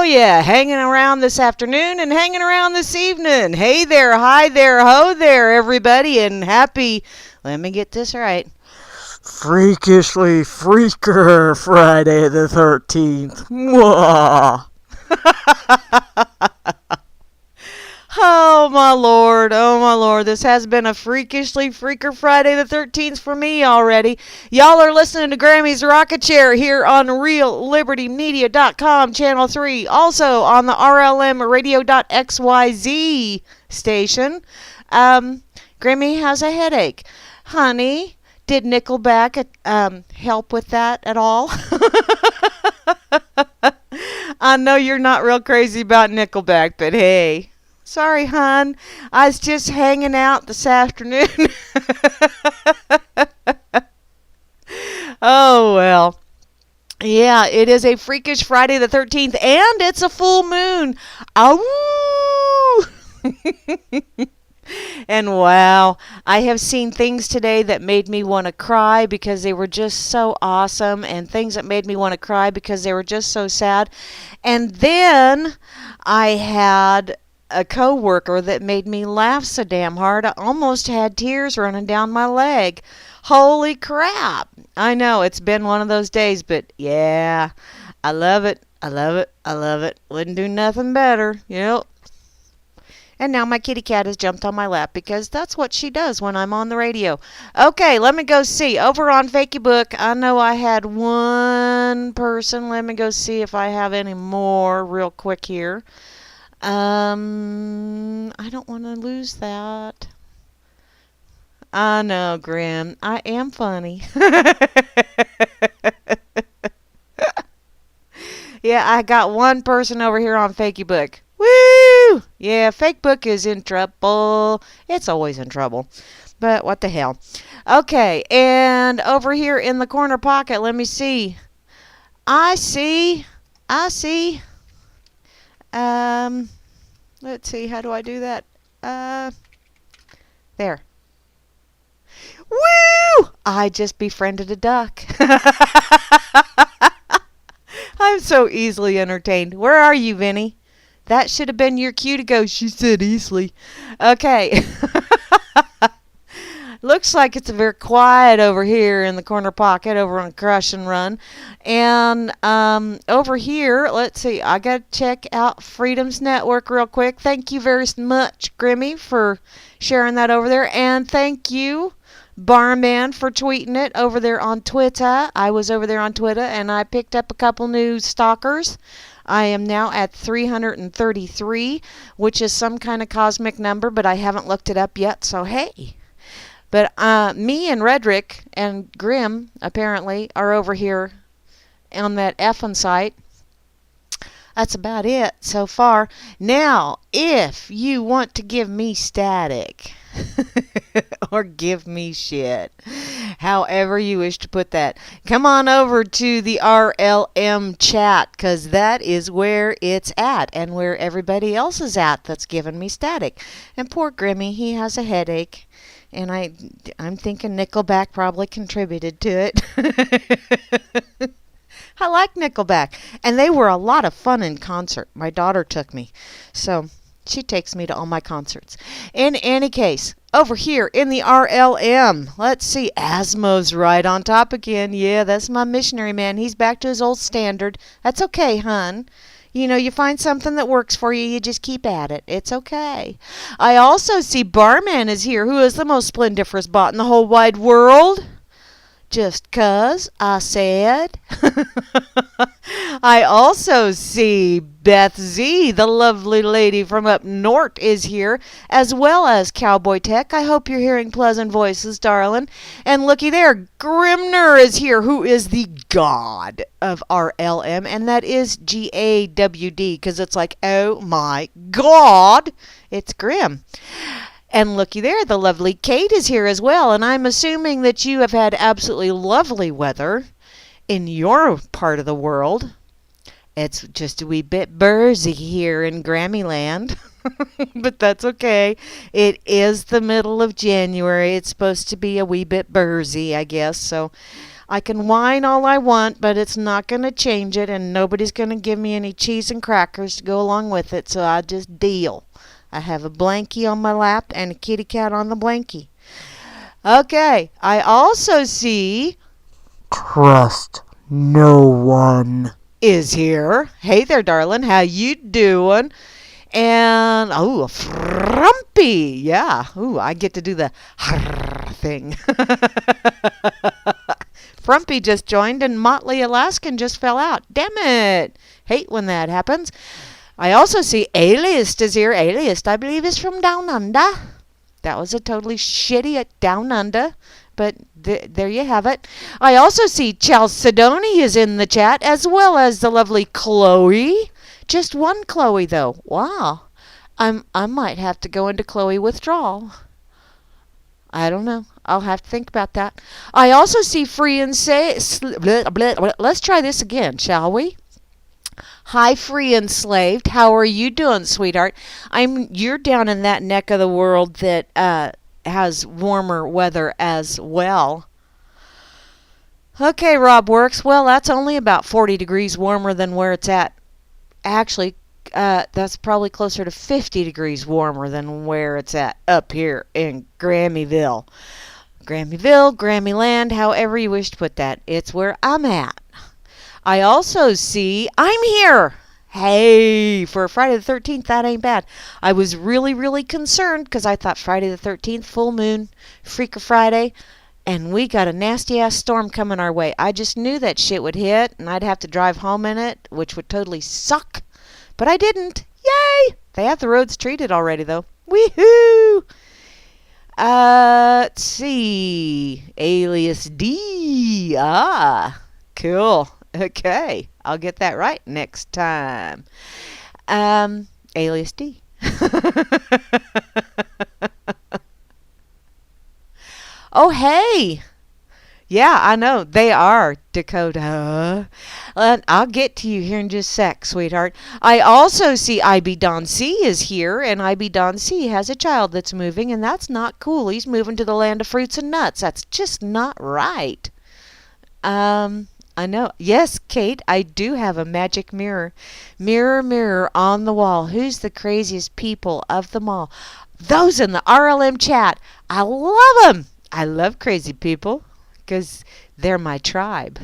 yeah, hanging around this afternoon and hanging around this evening. Hey there, hi there, ho there, everybody, and happy, let me get this right, Freakishly Freeker Friday the 13th. Mwah. Oh my lord, this has been a Freakishly Freaker Friday the 13th for me already. Y'all are listening to Grammy's Rocket Chair here on RealLibertyMedia.com, Channel 3, also on the RLMRadio.xyz station. Grammy has a headache. Honey, did Nickelback help with that at all? I know you're not real crazy about Nickelback, but hey. Sorry, hon. I was just hanging out this afternoon. Oh, well. Yeah, it is a freakish Friday the 13th, and it's a full moon. Ow! And wow, I have seen things today that made me want to cry because they were just so awesome, and things that made me want to cry because they were just so sad. And then I had a coworker that made me laugh so damn hard I almost had tears running down my leg. Holy crap. I know it's been one of those days, but yeah, I love it. I love it. I love it. Wouldn't do nothing better. Yep. And now my kitty cat has jumped on my lap because that's what she does when I'm on the radio. Okay, let me go see. Over on Facebook, I know I had one person. Let me go see if I have any more real quick here. I don't want to lose that. I know, Grim. I am funny. Yeah, I got one person over here on Facebook. Woo! Yeah, Facebook is in trouble. It's always in trouble. But what the hell. Okay, and over here in the corner pocket, let me see. I see. Let's see, how do I do that? There. Woo! I just befriended a duck. I'm so easily entertained. Where are you, Vinny? That should have been your cue to go. She said easily. Okay. Looks like it's very quiet over here in the corner pocket over on Crush and Run. And over here, let's see, I got to check out Freedom's Network real quick. Thank you very much, Grimmy, for sharing that over there. And thank you, Barman, for tweeting it over there on Twitter. I was over there on Twitter, and I picked up a couple new stalkers. I am now at 333, which is some kind of cosmic number, but I haven't looked it up yet, so hey. But me and Redrick and Grim, apparently, are over here on that effing site. That's about it so far. Now, if you want to give me static or give me shit, however you wish to put that, come on over to the RLM chat, because that is where it's at and where everybody else is at that's giving me static. And poor Grimmy, he has a headache. And I'm thinking Nickelback probably contributed to it. I like Nickelback. And they were a lot of fun in concert. My daughter took me. So she takes me to all my concerts. In any case, over here in the RLM, let's see. Asmo's right on top again. Yeah, that's my missionary man. He's back to his old standard. That's okay, hun. You know, you find something that works for you, you just keep at it. It's okay. I also see Barman is here, who is the most splendiferous bot in the whole wide world. Just 'cause I said. I also see Beth Z, the lovely lady from up north, is here, as well as Cowboy Tech. I hope you're hearing pleasant voices, darling. And looky there, Grimner is here, who is the god of RLM, and that is GAWD, because it's like, oh my god, it's Grim. And looky there, the lovely Kate is here as well, and I'm assuming that you have had absolutely lovely weather in your part of the world. It's just a wee bit bursy here in Grammy land, but that's okay. It is the middle of January. It's supposed to be a wee bit bursy, I guess, so I can whine all I want, but it's not going to change it, and nobody's going to give me any cheese and crackers to go along with it, so I just deal. I have a blankie on my lap and a kitty cat on the blankie. Okay, I also see Trust no one is here. Hey there, darling. How you doing? And, oh, a frumpy. Yeah. Ooh, I get to do the thing. Frumpy just joined and Motley Alaskan just fell out. Damn it. Hate when that happens. I also see Alias is here. Alias, I believe, is from Down Under. That was a totally shitty at Down Under. But there you have it. I also see Chalcedony is in the chat, as well as the lovely Chloe. Just one Chloe, though. Wow. I might have to go into Chloe withdrawal. I don't know. I'll have to think about that. I also see Free and Say. Let's try this again, shall we? Hi, Free Enslaved. How are you doing, sweetheart? You're down in that neck of the world that has warmer weather as well. Okay, Rob Works. Well, that's only about 40 degrees warmer than where it's at. Actually, that's probably closer to 50 degrees warmer than where it's at up here in Grammyville. Grammyville, Grammyland, however you wish to put that. It's where I'm at. I also see I'm here. Hey, for Friday the 13th, that ain't bad. I was really, really concerned because I thought Friday the 13th, full moon, Freaker Friday, and we got a nasty-ass storm coming our way. I just knew that shit would hit, and I'd have to drive home in it, which would totally suck. But I didn't. Yay! They have the roads treated already, though. Woohoo! Let's see. Alias D. Ah, cool. Okay, I'll get that right next time. Alias D. Oh, hey. Yeah, I know. They are, Dakota. I'll get to you here in just a sec, sweetheart. I also see IB Don C is here, and IB Don C has a child that's moving, and that's not cool. He's moving to the land of fruits and nuts. That's just not right. I know. Yes, Kate, I do have a magic mirror. Mirror, mirror on the wall. Who's the craziest people of them all? Those in the RLM chat. I love them. I love crazy people because they're my tribe.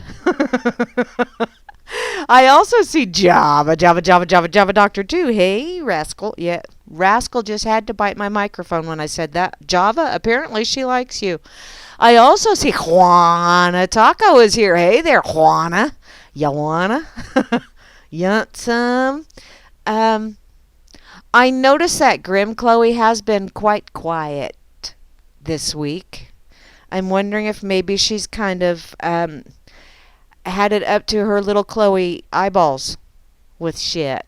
I also see Java Doctor too. Hey, Rascal. Yeah, Rascal just had to bite my microphone when I said that. Java, apparently she likes you. I also see Juana Taco is here. Hey there, Juana. Ya wanna? You want some? I noticed that Grim Chloe has been quite quiet this week. I'm wondering if maybe she's kind of had it up to her little Chloe eyeballs with shit.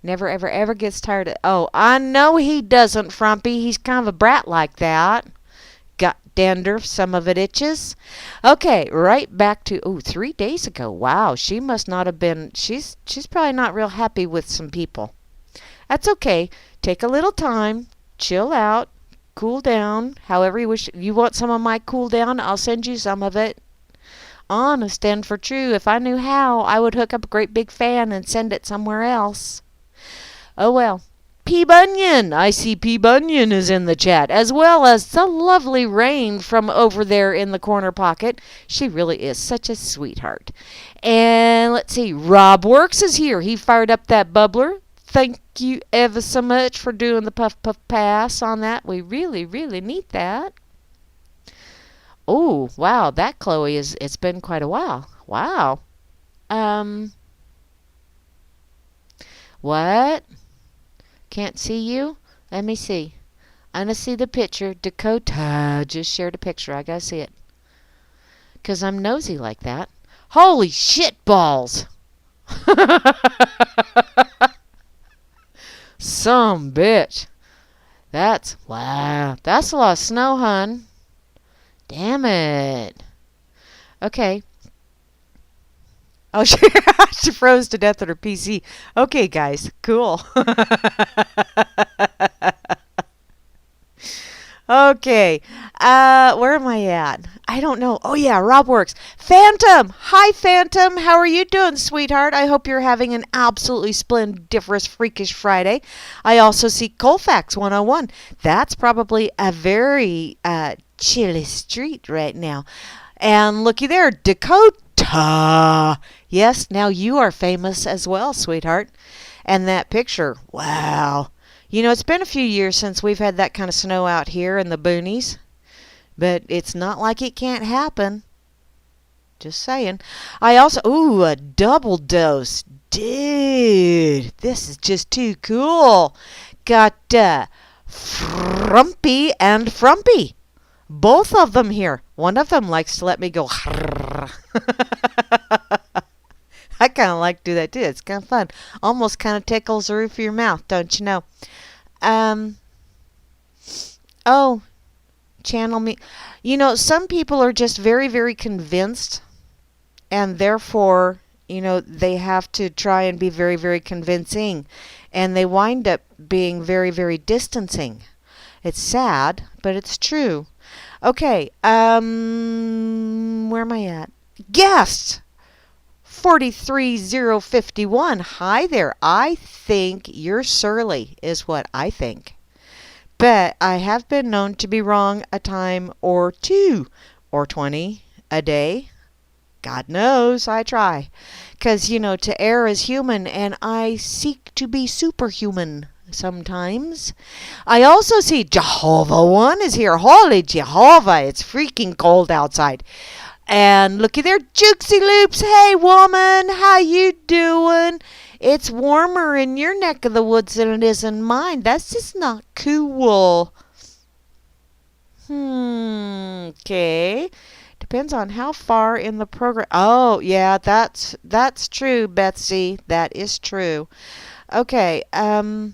Never, ever, ever gets tired of... Oh, I know he doesn't, Frumpy. He's kind of a brat like that. Got dandruff. Some of it itches. Okay, right back to... Oh, 3 days ago. Wow, she must not have been... She's probably not real happy with some people. That's okay. Take a little time. Chill out. Cool down. However you wish. You want some of my cool down? I'll send you some of it. Honest and for true. If I knew how, I would hook up a great big fan and send it somewhere else. Oh well. P. Bunyan. I see P. Bunyan is in the chat, as well as the lovely Rain from over there in the corner pocket. She really is such a sweetheart. And let's see. Rob Works is here. He fired up that bubbler. Thank you ever so much for doing the puff puff pass on that. We really, really need that. Oh, wow. That Chloe is... It's been quite a while. Wow. What? Can't see you? Let me see. I'm going to see the picture. Dakota just shared a picture. I got to see it. Because I'm nosy like that. Holy shit balls. Some bitch. Wow. That's a lot of snow, hun. Damn it. Okay. Oh, she froze to death at her PC. Okay, guys. Cool. Okay. Where am I at? I don't know. Oh yeah, Rob Works. Phantom! Hi Phantom! How are you doing, sweetheart? I hope you're having an absolutely splendiferous Freakish Friday. I also see Colfax 101. That's probably a very chilly street right now. And looky there, Dakota! Yes, now you are famous as well, sweetheart. And that picture, wow. You know, it's been a few years since we've had that kind of snow out here in the boonies. But it's not like it can't happen. Just saying. I also, ooh, a double dose. Dude, this is just too cool. Got Frumpy and Frumpy. Both of them here. One of them likes to let me go. I kind of like to do that too. It's kind of fun. Almost kind of tickles the roof of your mouth, don't you know? Oh, channel me. You know, some people are just very, very convinced, and therefore, you know, they have to try and be very, very convincing, and they wind up being very, very distancing. It's sad, but it's true. Okay, where am I at? Guests! 43051. Hi there. I think you're surly, is what I think. But I have been known to be wrong a time or two, or 20 a day. God knows I try. 'Cause, you know, to err is human, and I seek to be superhuman sometimes. I also see Jehovah One is here. Holy Jehovah, it's freaking cold outside. And looky there, Jukesy Loops. Hey, woman, how you doing? It's warmer in your neck of the woods than it is in mine. That's just not cool. Okay. Depends on how far in the program. Oh, yeah, that's true, Betsy. That is true. Okay, let's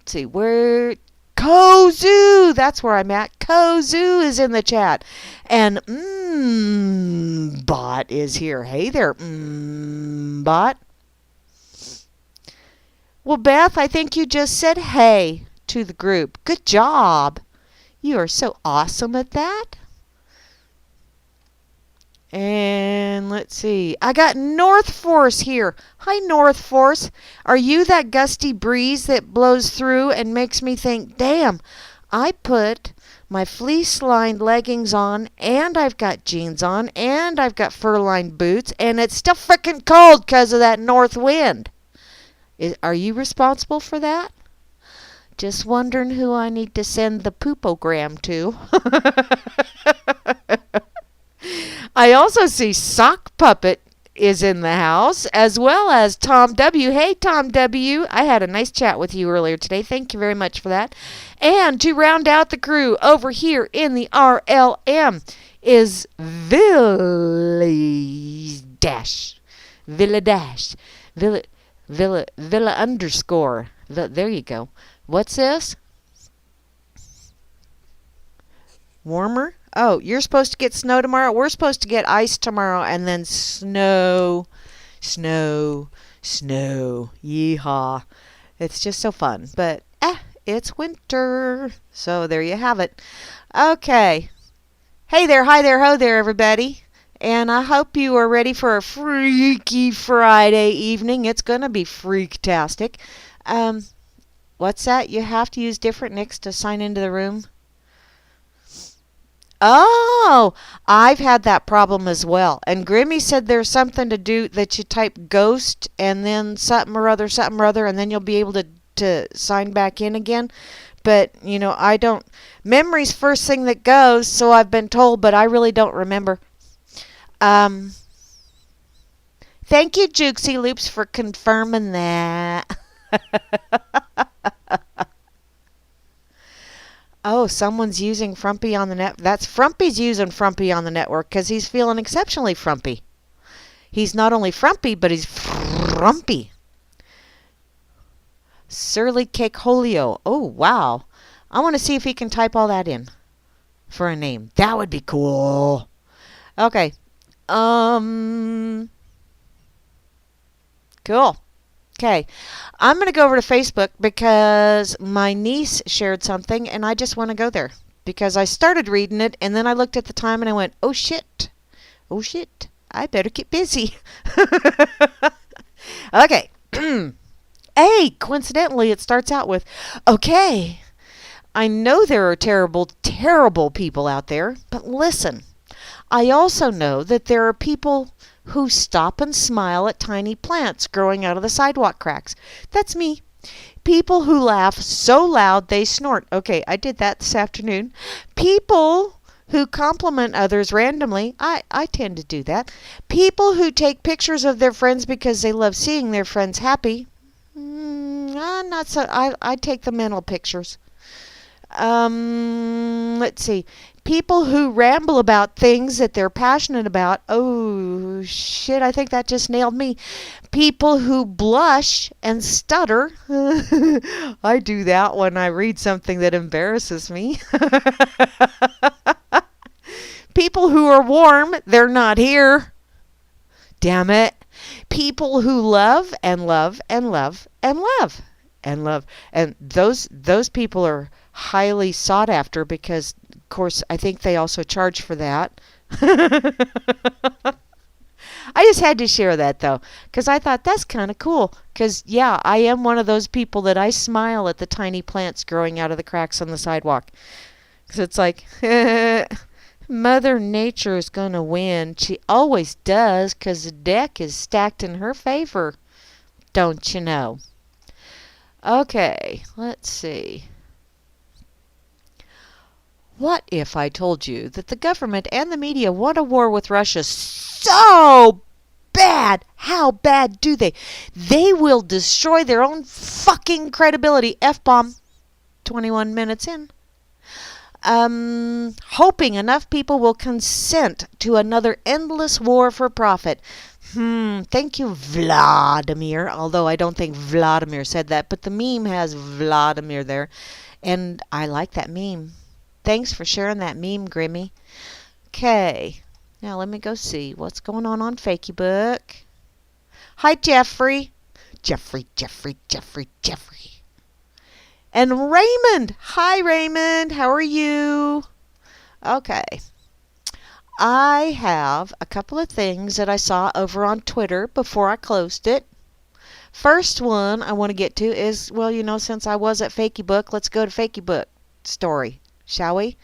see, where... Kozu! That's where I'm at. Kozu is in the chat. And Bot is here. Hey there, Bot. Well, Beth, I think you just said hey to the group. Good job. You are so awesome at that. And let's see. I got North Force here. Hi, North Force. Are you that gusty breeze that blows through and makes me think, damn, I put my fleece-lined leggings on, and I've got jeans on, and I've got fur-lined boots, and it's still frickin' cold because of that north wind. Are you responsible for that? Just wondering who I need to send the poopogram to. I also see Sock Puppet is in the house, as well as Tom W. Hey, Tom W. I had a nice chat with you earlier today. Thank you very much for that. And to round out the crew over here in the RLM is Villa Dash. Villa underscore. There you go. What's this? Warmer? Oh, you're supposed to get snow tomorrow? We're supposed to get ice tomorrow and then snow. Yeehaw. It's just so fun. But, it's winter. So there you have it. Okay. Hey there, hi there, ho there, everybody. And I hope you are ready for a Freaky Friday evening. It's going to be freaktastic. What's that? You have to use different nicks to sign into the room? Oh, I've had that problem as well. And Grimmy said there's something to do that you type ghost and then something or other, and then you'll be able to sign back in again. But, you know, I don't. Memory's first thing that goes, so I've been told, but I really don't remember. Thank you, Jukesy Loops, for confirming that. Oh, someone's using Frumpy on the net. That's Frumpy's using Frumpy on the network because he's feeling exceptionally frumpy. He's not only frumpy, but he's frumpy. Surly Cake Holio. Oh, wow. I want to see if he can type all that in for a name. That would be cool. Okay. Cool. Okay, I'm going to go over to Facebook because my niece shared something and I just want to go there. because I started reading it and then I looked at the time and I went, oh shit, I better get busy. Okay. Hey, coincidentally, it starts out with, okay, I know there are terrible, terrible people out there, but listen, I also know that there are people who stop and smile at tiny plants growing out of the sidewalk cracks. That's me. People who laugh so loud they snort. Okay, I did that this afternoon. People who compliment others randomly. I tend to do that. People who take pictures of their friends because they love seeing their friends happy. Not so. I take the mental pictures. Let's see. People who ramble about things that they're passionate about. Oh, shit, I think that just nailed me. People who blush and stutter. I do that when I read something that embarrasses me. People who are warm, they're not here. Damn it. People who love and love and love and love and love. And those people are highly sought after because, of course, I think they also charge for that. I just had to share that, though, because I thought that's kind of cool. Because, yeah, I am one of those people that I smile at the tiny plants growing out of the cracks on the sidewalk. Because it's like, Mother Nature is going to win. She always does because the deck is stacked in her favor. Don't you know? Okay, let's see. What if I told you that the government and the media want a war with Russia so bad? How bad do they? They will destroy their own fucking credibility. F-bomb. 21 minutes in. Hoping enough people will consent to another endless war for profit. Thank you, Vladimir. Although I don't think Vladimir said that, but the meme has Vladimir there. And I like that meme. Thanks for sharing that meme, Grimmy. Okay. Now let me go see what's going on Fakeybook. Hi, Jeffrey. Jeffrey. And Raymond. Hi, Raymond. How are you? Okay. I have a couple of things that I saw over on Twitter before I closed it. First one I want to get to is, well, since I was at Fakeybook, let's go to Fakeybook story, shall we?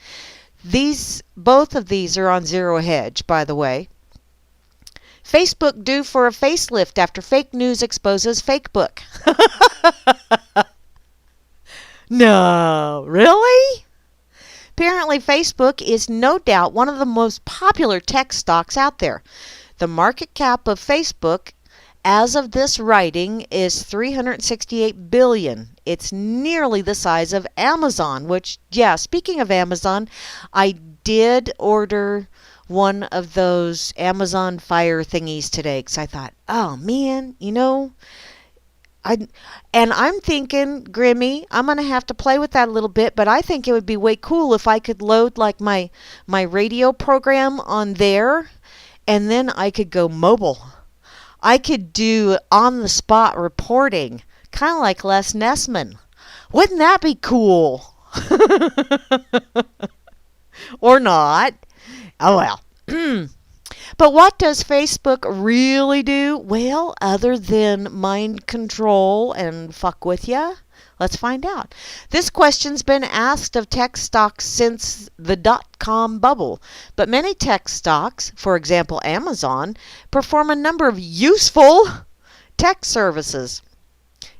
Both of these are on Zero Hedge, by the way. Facebook due for a facelift after fake news exposes Fakebook. No, really? Apparently, Facebook is no doubt one of the most popular tech stocks out there. The market cap of Facebook, as of this writing, is $368 billion. It's nearly the size of Amazon, which, yeah, speaking of Amazon, I did order one of those Amazon Fire thingies today because I thought, oh, man, I'm thinking, Grimmy, I'm going to have to play with that a little bit, but I think it would be way cool if I could load like my radio program on there, and then I could go mobile. I could do on-the-spot reporting, kind of like Les Nessman. Wouldn't that be cool? Or not. Oh, well. But what does Facebook really do? Well, other than mind control and fuck with ya? Let's find out. This question's been asked of tech stocks since the dot-com bubble. But many tech stocks, for example Amazon, perform a number of useful tech services.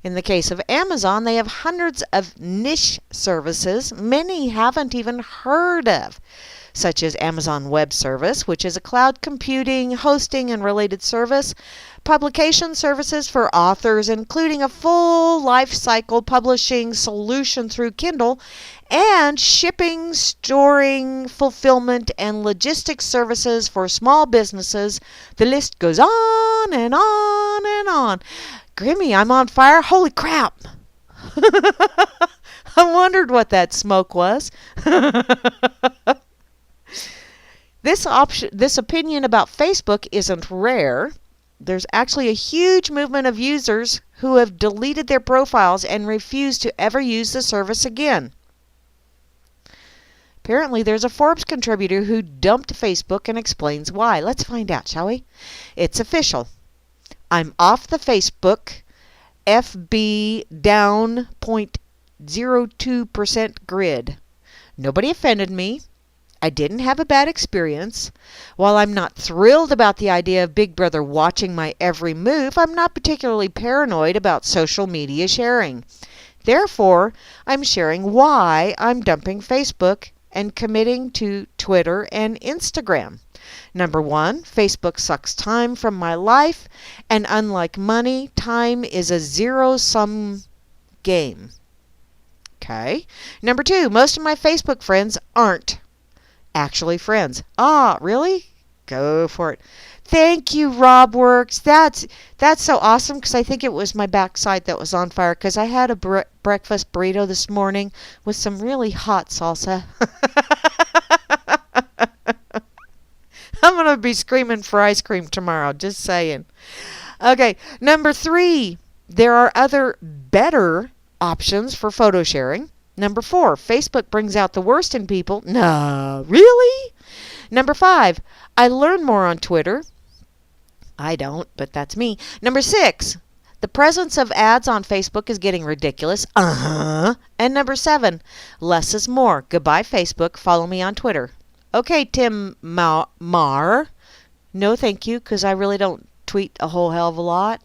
In the case of Amazon, they have hundreds of niche services many haven't even heard of, such as Amazon Web Service, which is a cloud computing, hosting, and related service, publication services for authors, including a full life cycle publishing solution through Kindle, and shipping, storing, fulfillment, and logistics services for small businesses. The list goes on and on and on. Grimmy, I'm on fire. Holy crap! I wondered what that smoke was. This opinion about Facebook isn't rare. There's actually a huge movement of users who have deleted their profiles and refuse to ever use the service again. Apparently, there's a Forbes contributor who dumped Facebook and explains why. Let's find out, shall we? It's official. I'm off the Facebook FB down 0.02% grid. Nobody offended me. I didn't have a bad experience. While I'm not thrilled about the idea of Big Brother watching my every move, I'm not particularly paranoid about social media sharing. Therefore, I'm sharing why I'm dumping Facebook and committing to Twitter and Instagram. Number 1, Facebook sucks time from my life, and unlike money, time is a zero-sum game. Okay. Number 2, most of my Facebook friends aren't actually friends. Ah, really? Go for it. Thank you, RobWorks. That's so awesome, because I think it was my backside that was on fire, because I had a breakfast burrito this morning with some really hot salsa. I'm going to be screaming for ice cream tomorrow, just saying. Okay, number 3, there are other better options for photo sharing. Number 4, Facebook brings out the worst in people. No, really? Number 5, I learn more on Twitter. I don't, but that's me. Number 6, the presence of ads on Facebook is getting ridiculous. And number 7, less is more. Goodbye, Facebook. Follow me on Twitter. Okay, Tim Mar. No, thank you, because I really don't tweet a whole hell of a lot.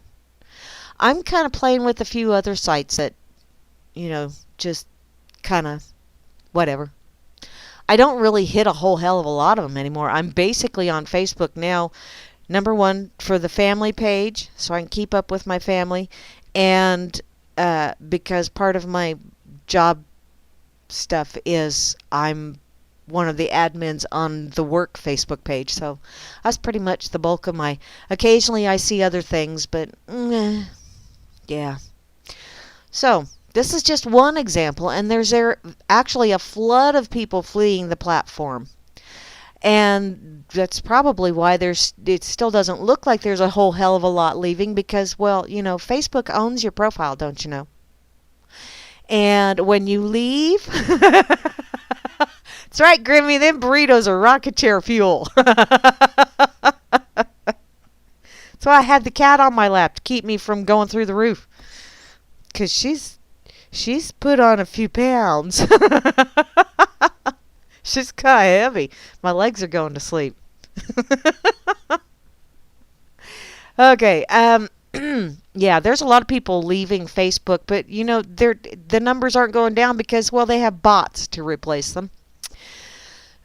I'm kind of playing with a few other sites that, just kind of whatever. I don't really hit a whole hell of a lot of them anymore. I'm basically on Facebook now, number 1, for the family page, so I can keep up with my family, and because part of my job stuff is I'm one of the admins on the work Facebook page, so that's pretty much the bulk of my. Occasionally I see other things, but yeah. So this is just one example, and there's actually a flood of people fleeing the platform. And that's probably why it still doesn't look like there's a whole hell of a lot leaving, because, well, Facebook owns your profile, don't you know? And when you leave, that's right, Grammy, them burritos are rocket chair fuel. So I had the cat on my lap to keep me from going through the roof, because she's put on a few pounds. She's kind of heavy. My legs are going to sleep. Okay. Yeah, there's a lot of people leaving Facebook, but the numbers aren't going down because, well, they have bots to replace them.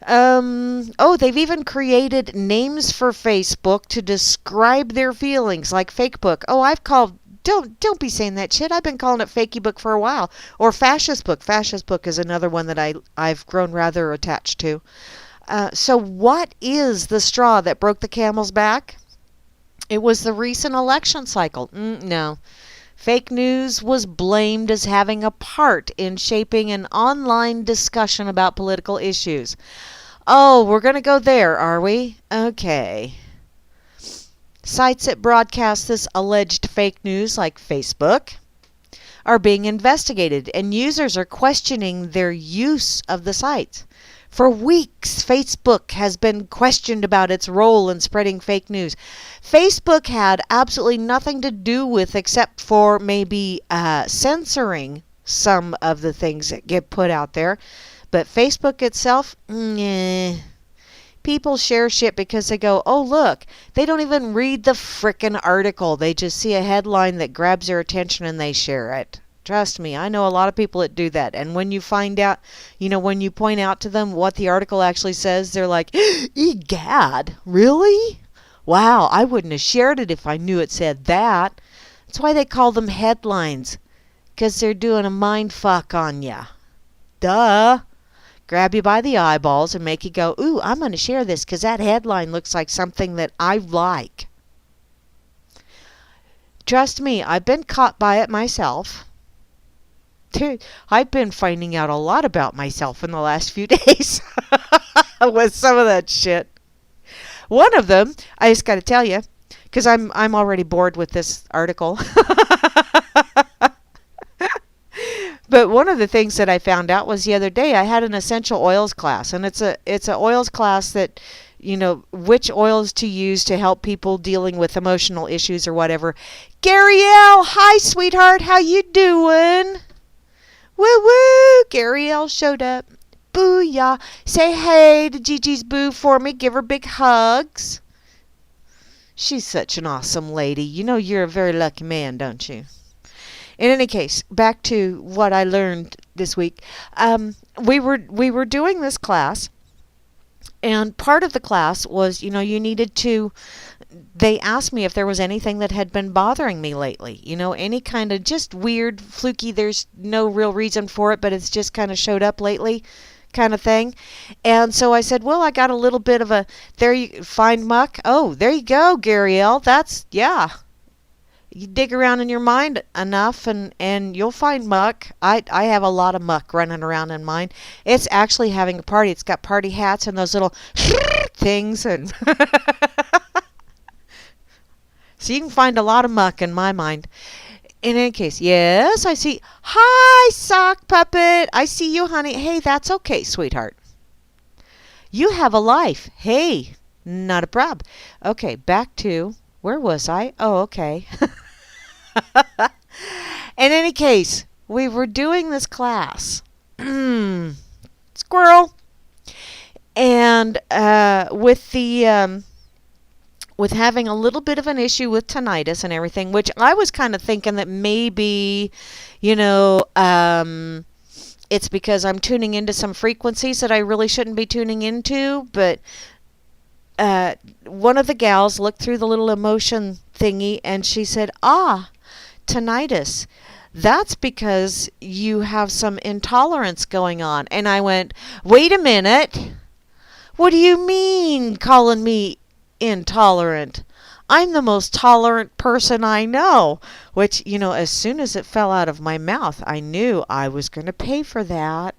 They've even created names for Facebook to describe their feelings, like Fakebook. Oh, I've called. Don't be saying that shit. I've been calling it Fakey Book for a while. Or Fascist Book. Fascist Book is another one that I've grown rather attached to. So what is the straw that broke the camel's back? It was the recent election cycle. No. Fake news was blamed as having a part in shaping an online discussion about political issues. Oh, we're going to go there, are we? Okay. Sites that broadcast this alleged fake news, like Facebook, are being investigated, and users are questioning their use of the sites. For weeks, Facebook has been questioned about its role in spreading fake news. Facebook had absolutely nothing to do with, except for maybe censoring some of the things that get put out there. But Facebook itself, people share shit because they go, oh, look, they don't even read the frickin' article. They just see a headline that grabs their attention and they share it. Trust me, I know a lot of people that do that. And when you find out, when you point out to them what the article actually says, they're like, egad, really? Wow, I wouldn't have shared it if I knew it said that. That's why they call them headlines, because they're doing a mind fuck on ya. Duh. Grab you by the eyeballs and make you go, ooh, I'm going to share this because that headline looks like something that I like. Trust me, I've been caught by it myself. I've been finding out a lot about myself in the last few days with some of that shit. One of them, I just got to tell you, because I'm already bored with this article. But one of the things that I found out was the other day I had an essential oils class, and it's a oils class that, which oils to use to help people dealing with emotional issues or whatever. Gabrielle, hi sweetheart, how you doing? Woo woo, Gabrielle showed up. Booyah. Say hey to Gigi's boo for me. Give her big hugs. She's such an awesome lady. You know you're a very lucky man, don't you? In any case, back to what I learned this week. We were doing this class, and part of the class was, you needed to. They asked me if there was anything that had been bothering me lately. Any kind of just weird, fluky. There's no real reason for it, but it's just kind of showed up lately, kind of thing. And so I said, well, I got a little bit of a. There you find muck. Oh, there you go, Gabrielle. That's yeah. You dig around in your mind enough and you'll find muck. I have a lot of muck running around in mine. It's actually having a party. It's got party hats and those little things. And so you can find a lot of muck in my mind. In any case, yes, I see. Hi, sock puppet. I see you, honey. Hey, that's okay, sweetheart. You have a life. Hey, not a prob. Okay, back to, where was I? Oh, okay. In any case, we were doing this class. Squirrel. And with having a little bit of an issue with tinnitus and everything, which I was kind of thinking that maybe, it's because I'm tuning into some frequencies that I really shouldn't be tuning into. But one of the gals looked through the little emotion thingy and she said, tinnitus. That's because you have some intolerance going on. And I went, wait a minute. What do you mean calling me intolerant? I'm the most tolerant person I know. Which, as soon as it fell out of my mouth, I knew I was going to pay for that.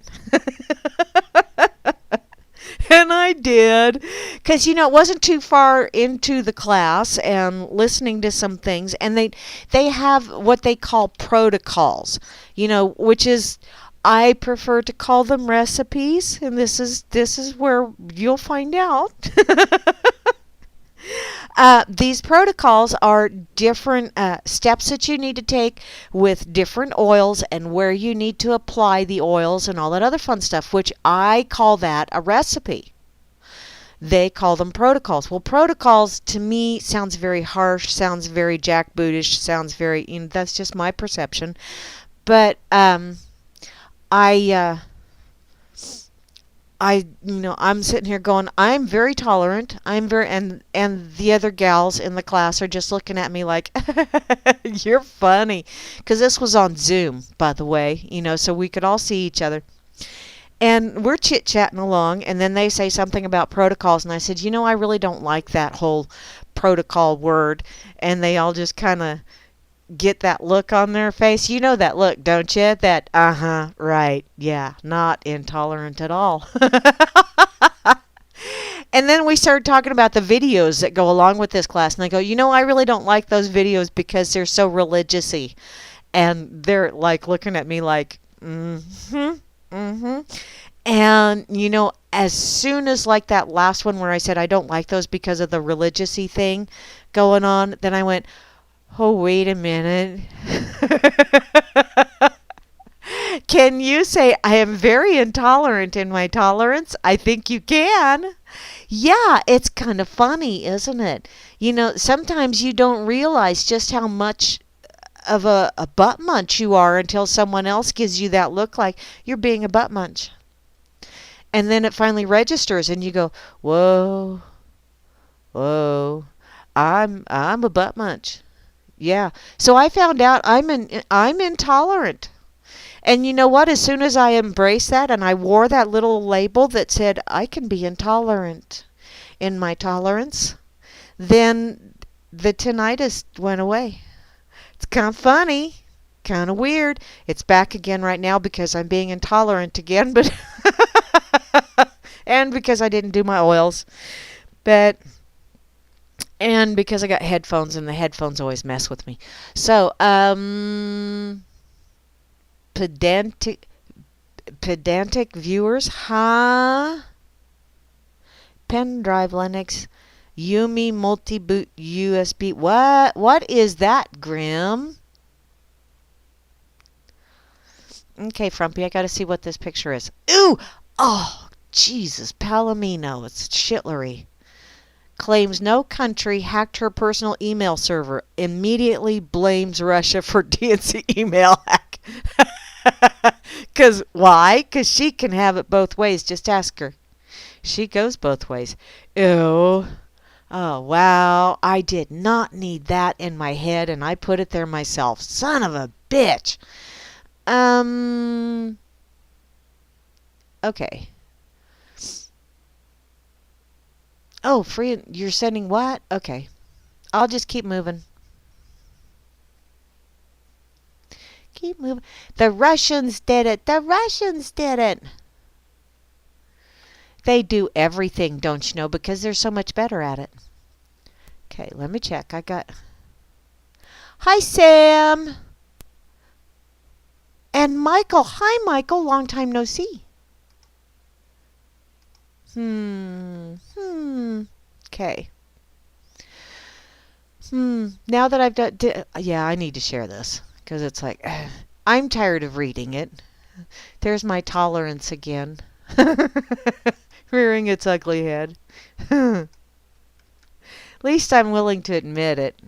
And I did. Because, it wasn't too far into the class and listening to some things. And they have what they call protocols, which is, I prefer to call them recipes. And this is where you'll find out. These protocols are different steps that you need to take with different oils and where you need to apply the oils and all that other fun stuff, which I call that a recipe. They call them protocols. Well, protocols to me sounds very harsh, sounds very jackbootish, sounds very, that's just my perception. But I'm sitting here going, I'm very tolerant. And the other gals in the class are just looking at me like, you're funny. Because this was on Zoom, by the way, so we could all see each other. And we're chit-chatting along, and then they say something about protocols, and I said, I really don't like that whole protocol word. And they all just kind of get that look on their face. You know that look, don't you? That, right, yeah, not intolerant at all. And then we started talking about the videos that go along with this class. And they go, I really don't like those videos because they're so religious-y. And they're like looking at me like, And, as soon as like that last one where I said I don't like those because of the religious-y thing going on, then I went, oh, wait a minute. Can you say I am very intolerant in my tolerance? I think you can. Yeah, it's kind of funny, isn't it? Sometimes you don't realize just how much of a butt munch you are until someone else gives you that look like you're being a butt munch. And then it finally registers and you go, whoa, I'm a butt munch. Yeah. So I found out I'm intolerant. And you know what? As soon as I embraced that and I wore that little label that said I can be intolerant in my tolerance, then the tinnitus went away. It's kind of funny, kind of weird. It's back again right now because I'm being intolerant again, but and because I didn't do my oils, and because I got headphones and the headphones always mess with me. So, pedantic viewers, huh? Pen drive Linux, Yumi multi-boot USB. What is that, Grim? Okay, Frumpy, I gotta see what this picture is. Ooh! Oh, Jesus, Palomino. It's shitlery. Claims no country hacked her personal email server. Immediately blames Russia for DNC email hack. Why? Because she can have it both ways. Just ask her. She goes both ways. Ew. Oh, wow. I did not need that in my head, and I put it there myself. Son of a bitch. Okay. Oh, free. You're sending what? Okay. I'll just keep moving. Keep moving. The Russians did it. The Russians did it. They do everything, don't you know, because they're so much better at it. Okay, let me check. I got... Hi, Sam. And Michael. Hi, Michael. Long time no see. Okay. Now that I've done... Yeah, I need to share this. Because it's like... I'm tired of reading it. There's my tolerance again. Rearing its ugly head. At least I'm willing to admit it.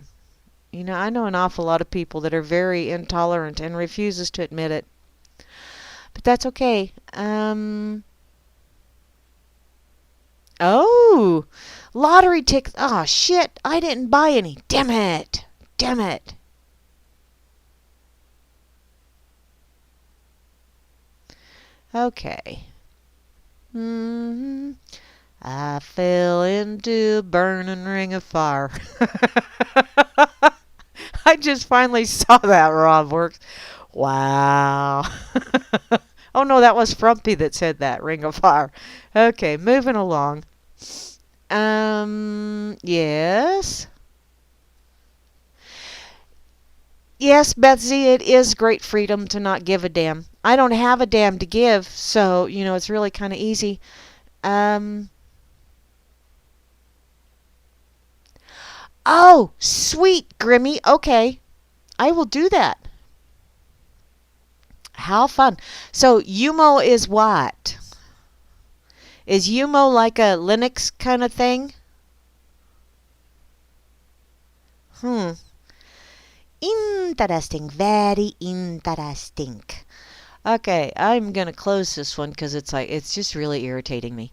You know, I know an awful lot of people that are very intolerant and refuses to admit it. But that's okay. Oh! Lottery tickets. Oh, shit. I didn't buy any. Damn it. Damn it. Okay. I fell into a burning ring of fire. I just finally saw that, Rob Works. Wow. Oh, no, that was Frumpy that said that, ring of fire. Okay, moving along. Yes. Yes, Betsy, it is great freedom to not give a damn. I don't have a damn to give, so, you know, it's really kind of easy. Oh, sweet, Grimmy. Okay, I will do that. How fun. So, Yumo is what? Is Yumo like a Linux kind of thing? Interesting. Very interesting. Okay, I'm going to close this one because it's just really irritating me.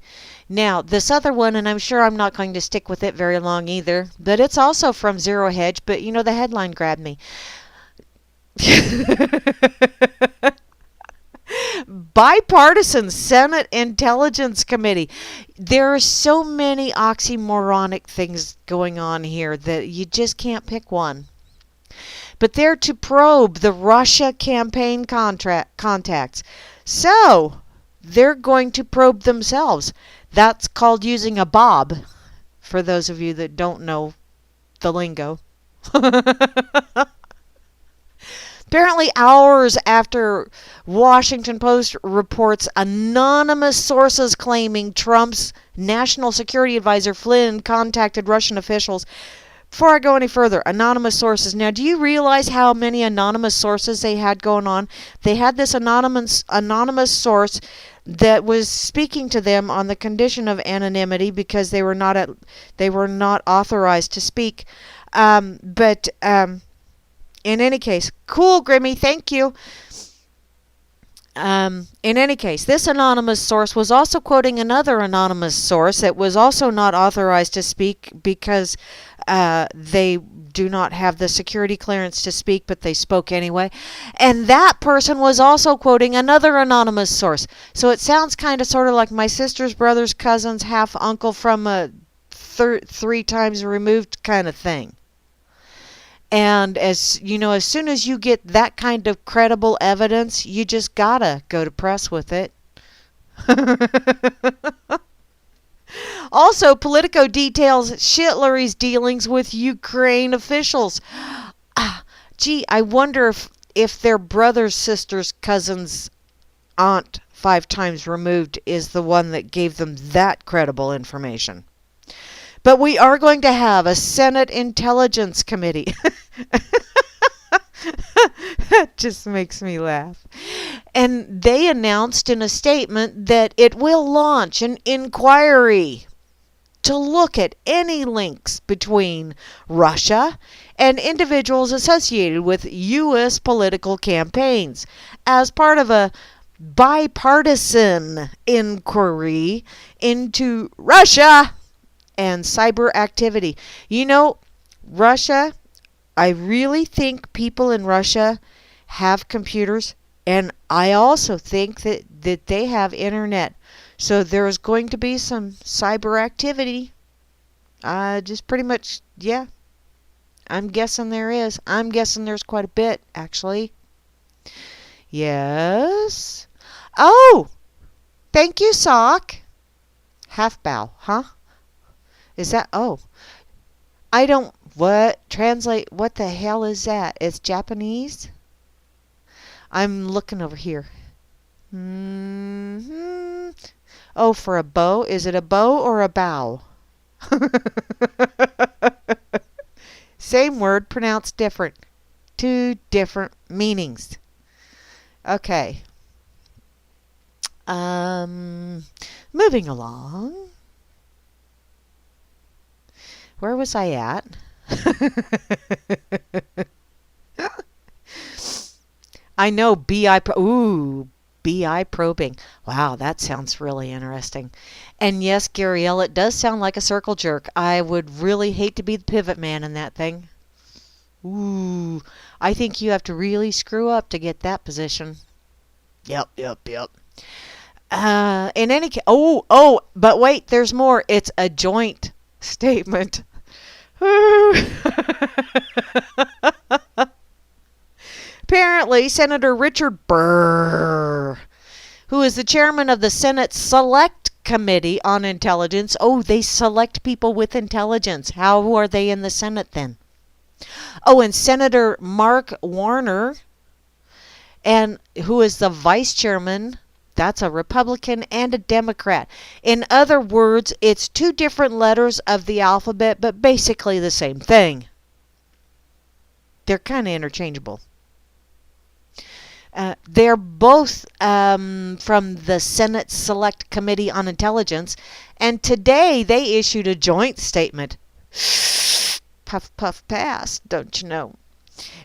Now, this other one, and I'm sure I'm not going to stick with it very long either, but it's also from Zero Hedge, but you know, the headline grabbed me. Bipartisan Senate Intelligence Committee. There are so many oxymoronic things going on here that you just can't pick one. But they're to probe the Russia campaign contacts. So, they're going to probe themselves. That's called using a bob, for those of you that don't know the lingo. Apparently, hours after Washington Post reports anonymous sources claiming Trump's National Security Advisor Flynn contacted Russian officials. Before I go any further, anonymous sources. Now, do you realize how many anonymous sources they had going on? They had this anonymous source that was speaking to them on the condition of anonymity because they were not authorized to speak. But in any case, cool, Grimmy, thank you. In any case, this anonymous source was also quoting another anonymous source that was also not authorized to speak because they do not have the security clearance to speak, but they spoke anyway. And that person was also quoting another anonymous source. So it sounds kind of sort of like my sister's brother's cousin's half uncle from a 3 times removed kind of thing. And as you know, as soon as you get that kind of credible evidence, you just gotta go to press with it. Also, Politico details Shitlery's dealings with Ukraine officials. Gee, I wonder if their brother's sister's cousin's aunt 5 times removed is the one that gave them that credible information. But we are going to have a Senate Intelligence Committee. That just makes me laugh. And they announced in a statement that it will launch an inquiry to look at any links between Russia and individuals associated with U.S. political campaigns as part of a bipartisan inquiry into Russia and cyber activity. You know, Russia, I really think people in Russia have computers, and I also think that they have internet. So there's going to be some cyber activity. Just pretty much, yeah. I'm guessing there is. I'm guessing there's quite a bit, actually. Yes. Oh! Thank you, Sock. Half bow, huh? Is that, oh. I don't, what? Translate, what the hell is that? It's Japanese? I'm looking over here. Oh, for a bow? Is it a bow or a bow? Same word, pronounced different. 2 different meanings. Okay. Moving along. Where was I at? I know BI probing. Wow, that sounds really interesting. And yes, Gariel, it does sound like a circle jerk. I would really hate to be the pivot man in that thing. Ooh, I think you have to really screw up to get that position. Yep. In any case, but wait, there's more. It's a joint statement. Apparently, Senator Richard Burr, who is the chairman of the Senate Select Committee on Intelligence. Oh, they select people with intelligence. How are they in the Senate then? Oh, and Senator Mark Warner, and who is the vice chairman. That's a Republican and a Democrat. In other words, it's 2 different letters of the alphabet, but basically the same thing. They're kind of interchangeable. They're both from the Senate Select Committee on Intelligence, and today they issued a joint statement. Puff, puff, pass, don't you know?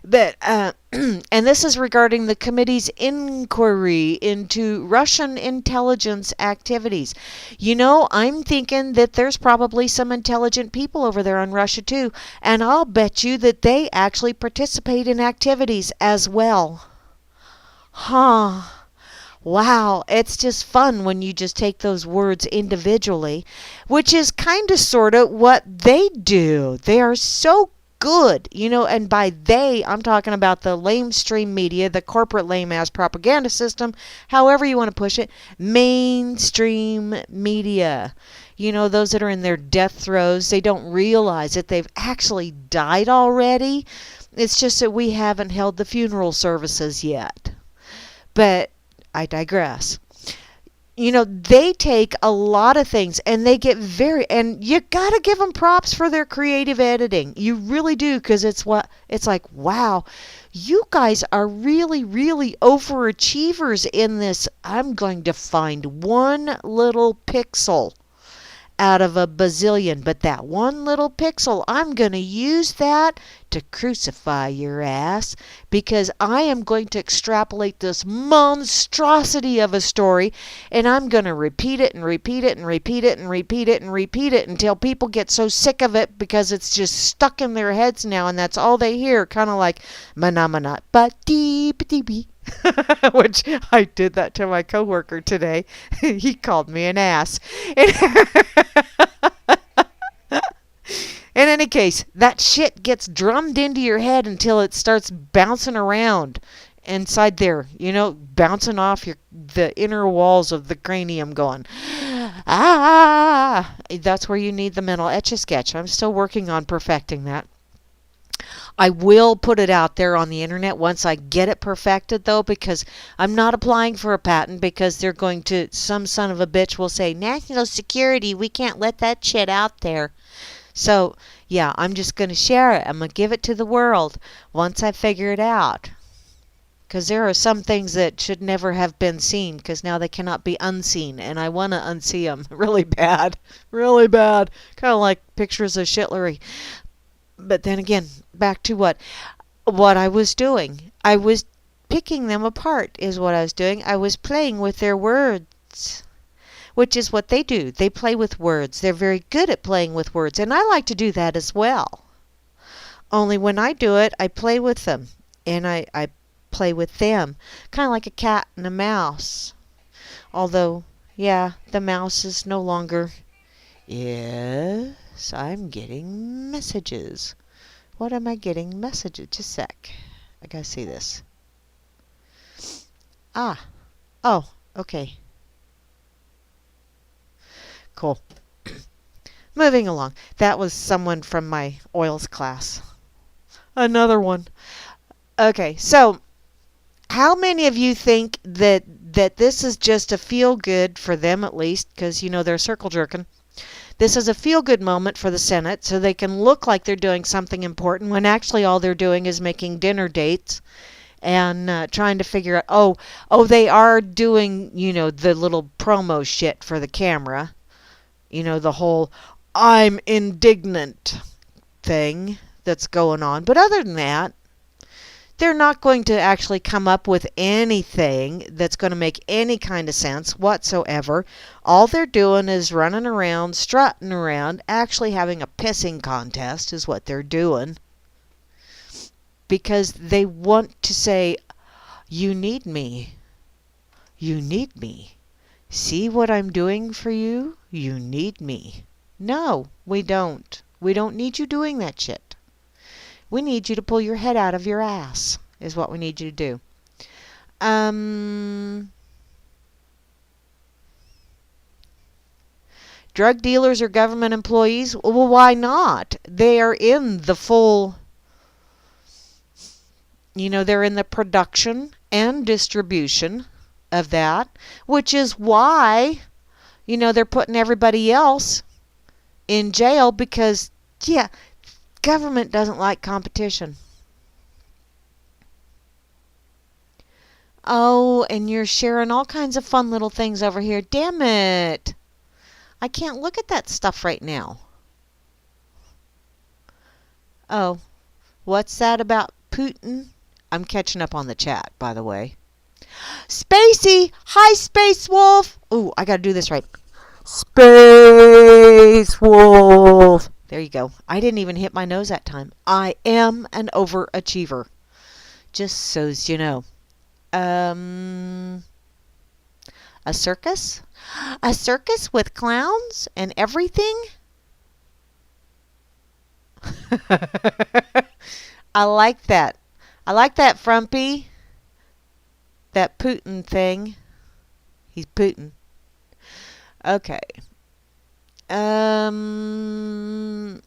But, and this is regarding the committee's inquiry into Russian intelligence activities. You know, I'm thinking that there's probably some intelligent people over there in Russia too, and I'll bet you that they actually participate in activities as well. Huh. Wow, it's just fun when you just take those words individually, which is kind of sort of what they do. They are so good, you know, and by they, I'm talking about the lamestream media, the corporate lame-ass propaganda system, however you want to push it, mainstream media. You know, those that are in their death throes, they don't realize that they've actually died already. It's just that we haven't held the funeral services yet. But I digress. You know, they take a lot of things and they get and you got to give them props for their creative editing. You really do, because it's like, wow, you guys are really, really overachievers in this. I'm going to find one little pixel out of a bazillion, but that one little pixel, I'm going to use that to crucify your ass, because I am going to extrapolate this monstrosity of a story, and I'm going to repeat it and repeat it and repeat it and repeat it and repeat it until people get so sick of it because it's just stuck in their heads now, and that's all they hear, kind of like manamana but deep deep. Which I did that to my coworker today. He called me an ass. In any case, that shit gets drummed into your head until it starts bouncing around inside there, you know, bouncing off the inner walls of the cranium going, ah! That's where you need the mental etch-a-sketch. I'm still working on perfecting that. I will put it out there on the internet once I get it perfected, though, because I'm not applying for a patent, because they're going to, some son of a bitch will say, national security, we can't let that shit out there. So, yeah, I'm just going to share it. I'm going to give it to the world once I figure it out. Because there are some things that should never have been seen, because now they cannot be unseen, and I want to unsee them really bad. Really bad. Kind of like pictures of shitlery. But then again, back to what I was doing. I was picking them apart is what I was doing. I was playing with their words, which is what they do. They play with words. They're very good at playing with words, and I like to do that as well. Only when I do it, I play with them, and I play with them, kind of like a cat and a mouse. Although, yeah, the mouse is no longer. Yes, I'm getting messages. What am I getting messages? Just a sec. I gotta see this. Ah. Oh, okay. Cool. Moving along. That was someone from my oils class. Another one. Okay, so how many of you think that this is just a feel good for them, at least, because you know they're circle jerking? This is a feel-good moment for the Senate, so they can look like they're doing something important when actually all they're doing is making dinner dates and trying to figure out, oh, they are doing, you know, the little promo shit for the camera. You know, the whole I'm indignant thing that's going on. But other than that, they're not going to actually come up with anything that's going to make any kind of sense whatsoever. All they're doing is running around, strutting around, actually having a pissing contest is what they're doing. Because they want to say, you need me. You need me. See what I'm doing for you? You need me. No, we don't. We don't need you doing that shit. We need you to pull your head out of your ass, is what we need you to do. Drug dealers or government employees? Well, why not? They are in the full, you know, they're in the production and distribution of that, which is why, you know, they're putting everybody else in jail because, yeah, government doesn't like competition. Oh, and you're sharing all kinds of fun little things over here. Damn it. I can't look at that stuff right now. Oh, what's that about Putin? I'm catching up on the chat, by the way. Spacey! Hi, Space Wolf! Ooh, I gotta do this right. Space Wolf. There you go. I didn't even hit my nose that time. I am an overachiever. Just so's you know. A circus? A circus with clowns and everything? I like that. I like that, Frumpy. That Putin thing. He's Putin. Okay.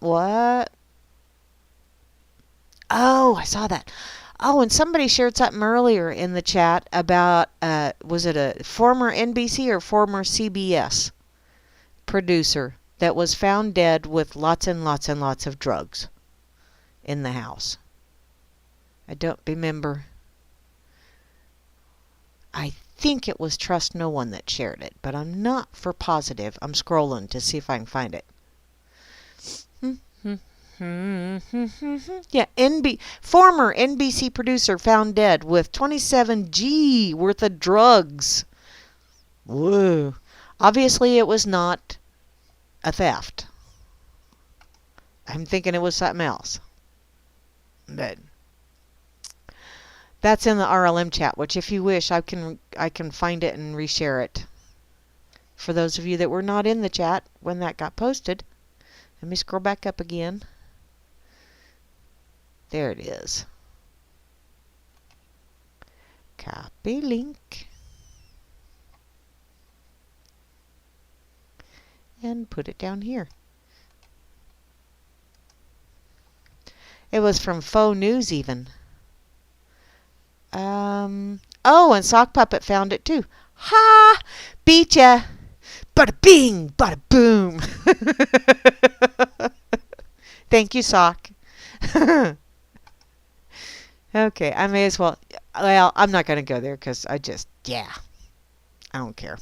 What? Oh, I saw that. Oh, and somebody shared something earlier in the chat about, was it a former NBC or former CBS producer that was found dead with lots and lots and lots of drugs in the house? I don't remember. I think it was Trust No One that shared it, but I'm not for positive. I'm scrolling to see if I can find it. Yeah, former NBC producer found dead with 27G worth of drugs. Whoa. Obviously, it was not a theft. I'm thinking it was something else. But that's in the RLM chat, which if you wish, I can find it and reshare it. For those of you that were not in the chat when that got posted, let me scroll back up again. There it is. Copy link. And put it down here. It was from Faux News even. Oh, and Sock Puppet found it too. Ha! Beat ya! Bada bing, bada boom. Thank you, Sock. Okay, I may as well. Well, I'm not going to go there because I don't care.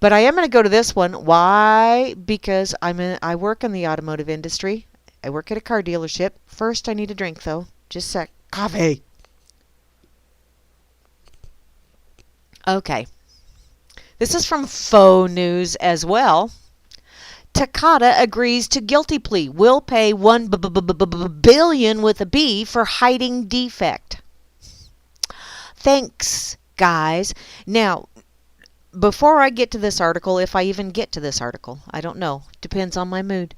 But I am going to go to this one. Why? Because I work in the automotive industry. I work at a car dealership. First, I need a drink, though. Just a sec. Coffee. Okay. This is from Faux News as well. Takata agrees to guilty plea. Will pay $1 billion with a B for hiding defect. Thanks, guys. Now, before I get to this article, if I even get to this article, I don't know. Depends on my mood.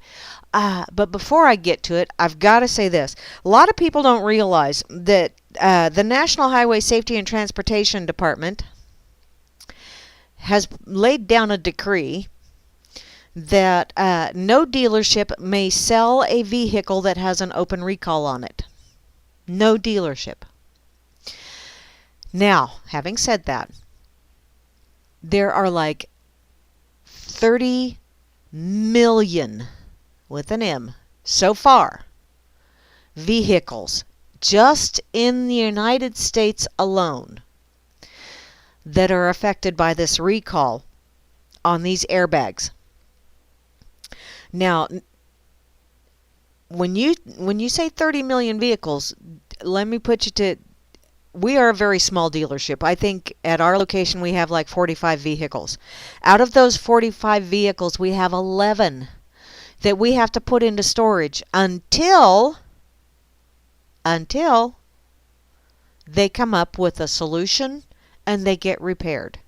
But before I get to it, I've got to say this. A lot of people don't realize that the National Highway Safety and Transportation Department has laid down a decree that no dealership may sell a vehicle that has an open recall on it. No dealership. Now, having said that, there are like 30 million, with an M, so far, vehicles just in the United States alone that are affected by this recall on these airbags. Now, when you say 30 million vehicles, let me put you to, we are a very small dealership. I think at our location we have like 45 vehicles. Out of those 45 vehicles, we have 11 that we have to put into storage until they come up with a solution and they get repaired.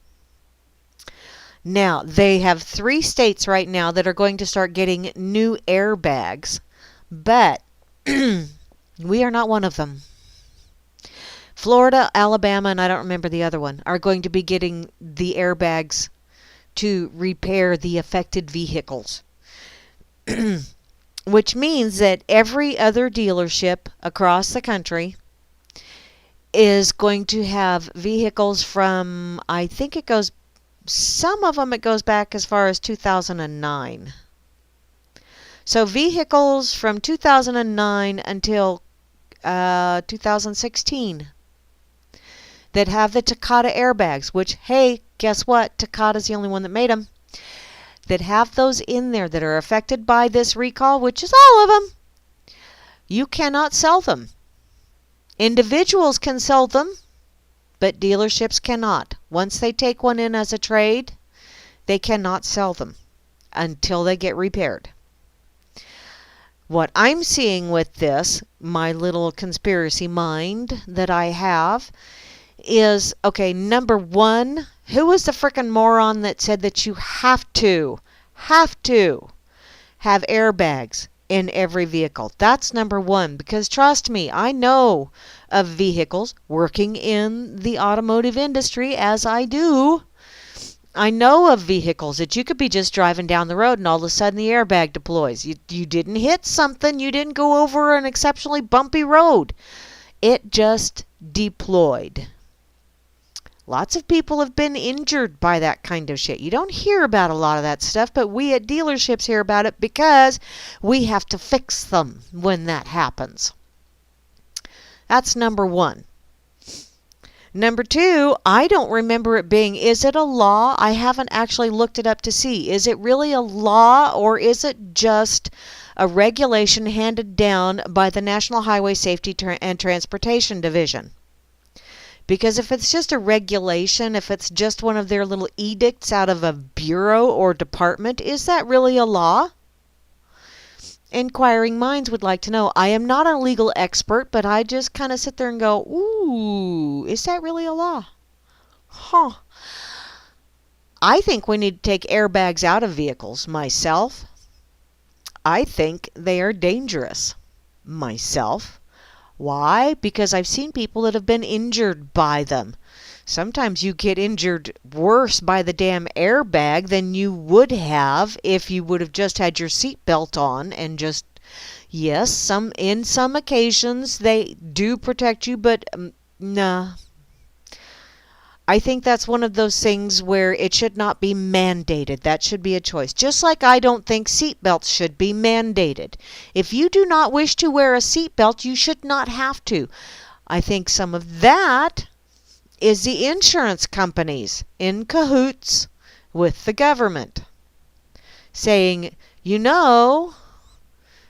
Now, they have 3 states right now that are going to start getting new airbags, but we are not one of them. Florida, Alabama, and I don't remember the other one, are going to be getting the airbags to repair the affected vehicles. Which means that every other dealership across the country is going to have vehicles from, I think it goes, some of them it goes back as far as 2009. So vehicles from 2009 until 2016 that have the Takata airbags, which, hey, guess what? Takata's the only one that made them. That have those in there that are affected by this recall, which is all of them. You cannot sell them. Individuals can sell them, but dealerships cannot. Once they take one in as a trade, they cannot sell them until they get repaired. What I'm seeing with this, my little conspiracy mind that I have, is, okay, number one, who was the frickin' moron that said that you have to have airbags in every vehicle? That's number one, because trust me, I know of vehicles working in the automotive industry as I do. I know of vehicles that you could be just driving down the road and all of a sudden the airbag deploys. You didn't hit something. You didn't go over an exceptionally bumpy road. It just deployed. Lots of people have been injured by that kind of shit. You don't hear about a lot of that stuff, but we at dealerships hear about it because we have to fix them when that happens. That's number one. Number two, I don't remember it being, is it a law? I haven't actually looked it up to see. Is it really a law, or is it just a regulation handed down by the National Highway Safety and Transportation Division? Because if it's just a regulation, if it's just one of their little edicts out of a bureau or department, is that really a law? Inquiring minds would like to know. I am not a legal expert, but I just kind of sit there and go, ooh, is that really a law? Huh. I think we need to take airbags out of vehicles. Myself, I think they are dangerous. Myself. Why? Because I've seen people that have been injured by them. Sometimes you get injured worse by the damn airbag than you would have if you would have just had your seatbelt on and just, Yes, in some occasions they do protect you, but nah. I think that's one of those things where it should not be mandated. That should be a choice. Just like I don't think seatbelts should be mandated. If you do not wish to wear a seatbelt, you should not have to. I think some of that is the insurance companies in cahoots with the government, saying, you know,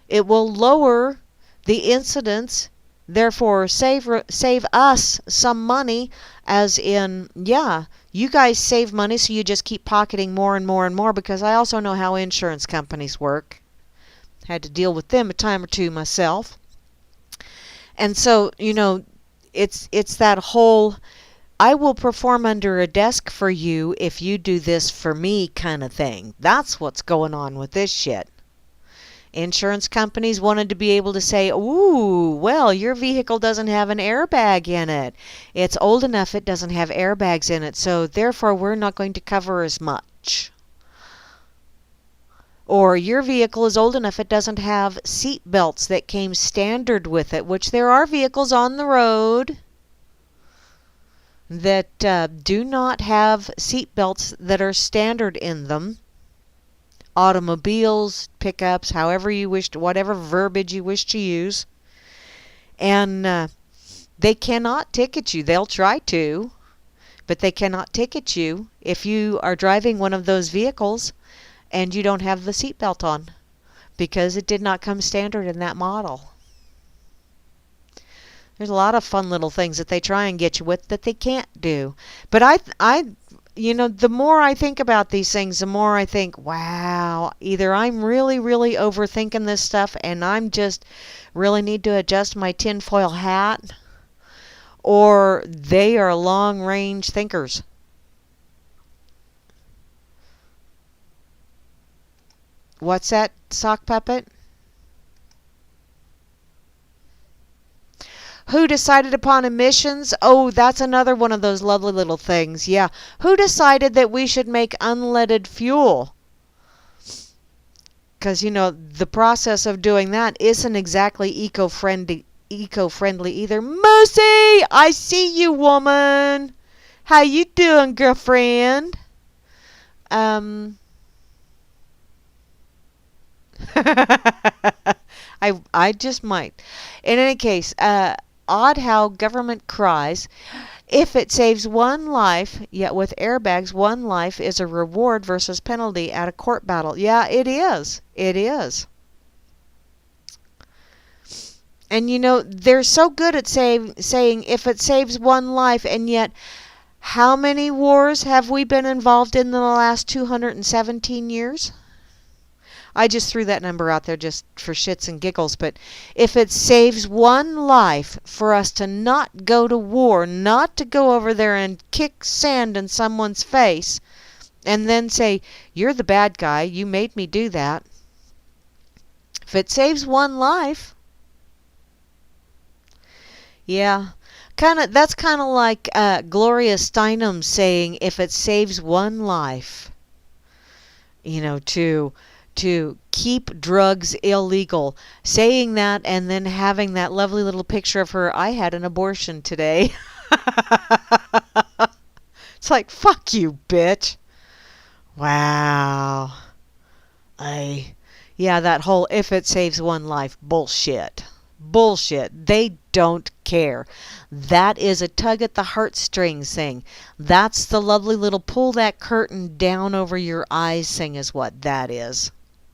it will lower the incidence, therefore save us some money, as in, yeah, you guys save money, so you just keep pocketing more and more and more, because I also know how insurance companies work. Had to deal with them a time or two myself. And so, you know, it's that whole, I will perform under a desk for you if you do this for me kind of thing. That's what's going on with this shit. Insurance companies wanted to be able to say, ooh, well, your vehicle doesn't have an airbag in it. It's old enough it doesn't have airbags in it, so therefore we're not going to cover as much. Or your vehicle is old enough it doesn't have seat belts that came standard with it, which there are vehicles on the road that do not have seat belts that are standard in them. Automobiles, pickups, however you wish to, whatever verbiage you wish to use. And they cannot ticket you. They'll try to, but they cannot ticket you if you are driving one of those vehicles and you don't have the seatbelt on, because it did not come standard in that model. There's a lot of fun little things that they try and get you with that they can't do. But I you know, the more I think about these things, the more I think, wow, either I'm really, really overthinking this stuff and I'm just really need to adjust my tinfoil hat, or they are long-range thinkers. What's that, sock puppet? Who decided upon emissions? Oh, that's another one of those lovely little things. Yeah. Who decided that we should make unleaded fuel? Because, you know, the process of doing that isn't exactly eco-friendly either. Moosey! I see you, woman. How you doing, girlfriend? I just might. In any case, odd how government cries. If it saves one life, yet with airbags, one life is a reward versus penalty at a court battle. Yeah, it is. It is. And you know, they're so good at saying if it saves one life, and yet how many wars have we been involved in the last 217 years? I just threw that number out there just for shits and giggles, but if it saves one life for us to not go to war, not to go over there and kick sand in someone's face, and then say, you're the bad guy, you made me do that. If it saves one life, yeah, that's kind of like Gloria Steinem saying, if it saves one life, you know, to keep drugs illegal, saying that and then having that lovely little picture of her, I had an abortion today. It's like, fuck you, bitch. Wow. Yeah, that whole if it saves one life bullshit. Bullshit. They don't care. That is a tug at the heartstrings thing. That's the lovely little pull that curtain down over your eyes thing is what that is.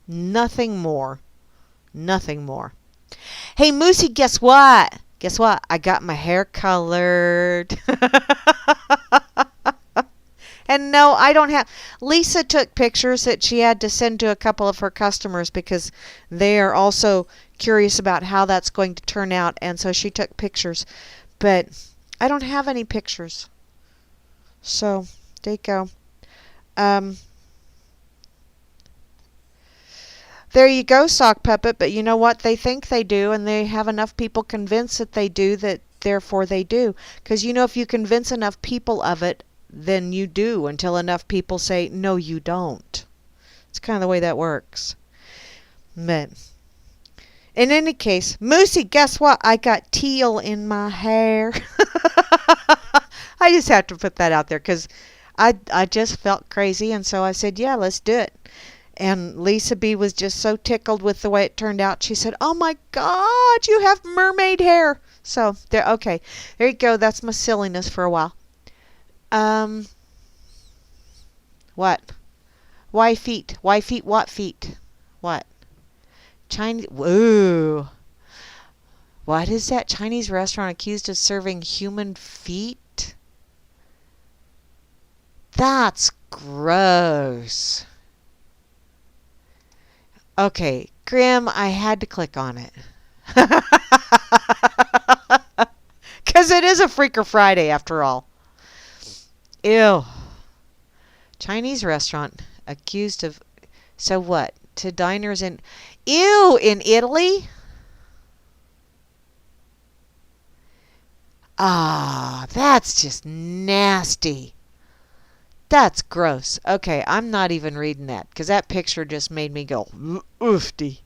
Nothing more. Nothing more. Hey, Moosey, guess what? Guess what? I got my hair colored. And no, I don't have... Lisa took pictures that she had to send to a couple of her customers because they are also curious about how that's going to turn out. And so she took pictures. But I don't have any pictures. So, there you go. There you go, sock puppet, but you know what? They think they do, and they have enough people convinced that they do, that therefore they do. Because, you know, if you convince enough people of it, then you do, until enough people say, no, you don't. It's kind of the way that works. But In any case, Moosey, guess what? I got teal in my hair. I just have to put that out there because I just felt crazy, and so I said, yeah, let's do it. And Lisa B was just so tickled with the way it turned out. She said, oh my God, you have mermaid hair. So, there, okay, there you go. That's my silliness for a while. What? Why feet? Why feet? What feet? What? Chinese. Whoa. What is that? Chinese restaurant accused of serving human feet? That's gross. Okay, Grim, I had to click on it. Because it is a Freaker Friday after all. Ew. Chinese restaurant accused of... So what? To diners in... Ew! In Italy? Ah, that's just nasty. That's gross. Okay, I'm not even reading that because that picture just made me go oofty.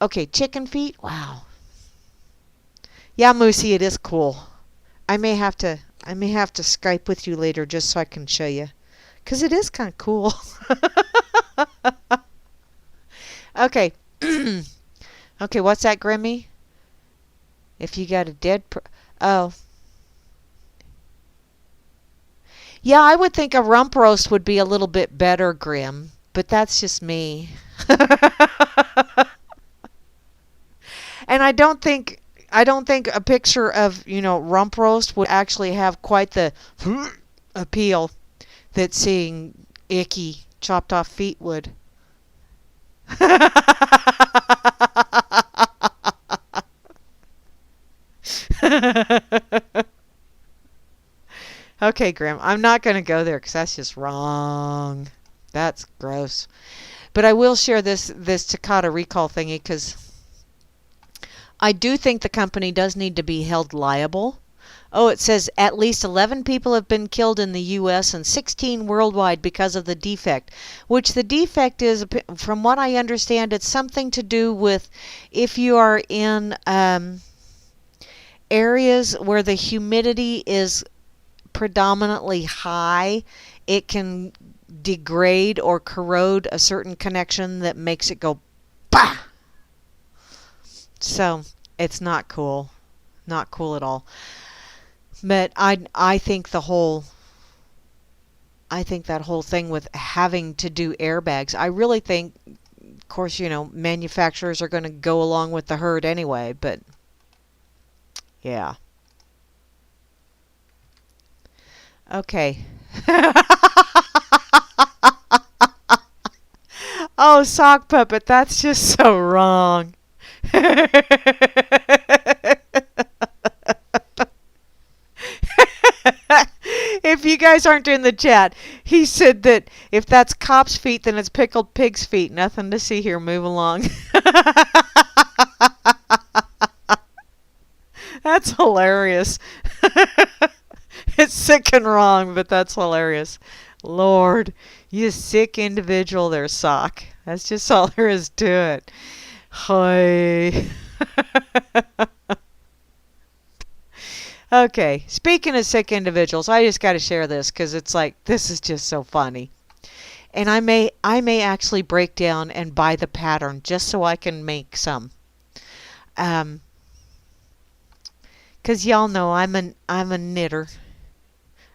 Okay, chicken feet. Wow. Yeah, Moosey, it is cool. I may have to Skype with you later just so I can show you, cause it is kind of cool. Okay. Okay, what's that, Grimmy? If you got a dead oh. Yeah, I would think a rump roast would be a little bit better, Grim, but that's just me. And I don't think a picture of, rump roast would actually have quite the appeal that seeing icky chopped off feet would. Okay, Grim, I'm not going to go there because that's just wrong. That's gross. But I will share this Takata recall thingy because I do think the company does need to be held liable. Oh, it says at least 11 people have been killed in the U.S. and 16 worldwide because of the defect, which the defect is, from what I understand, it's something to do with if you are in areas where the humidity is predominantly high, it can degrade or corrode a certain connection that makes it go bah. So it's not cool. Not cool at all. But I think that whole thing with having to do airbags, I really think, of course, manufacturers are going to go along with the herd anyway, but yeah. Okay. Oh, sock puppet, that's just so wrong. If you guys aren't in the chat, he said that if that's cop's feet, then it's pickled pig's feet. Nothing to see here. Move along. That's hilarious. It's sick and wrong, but that's hilarious. Lord, you sick individual there, sock. That's just all there is to it. Hi. Okay, speaking of sick individuals, I just got to share this because it's like, this is just so funny. And I may actually break down and buy the pattern just so I can make some. Because y'all know I'm a knitter.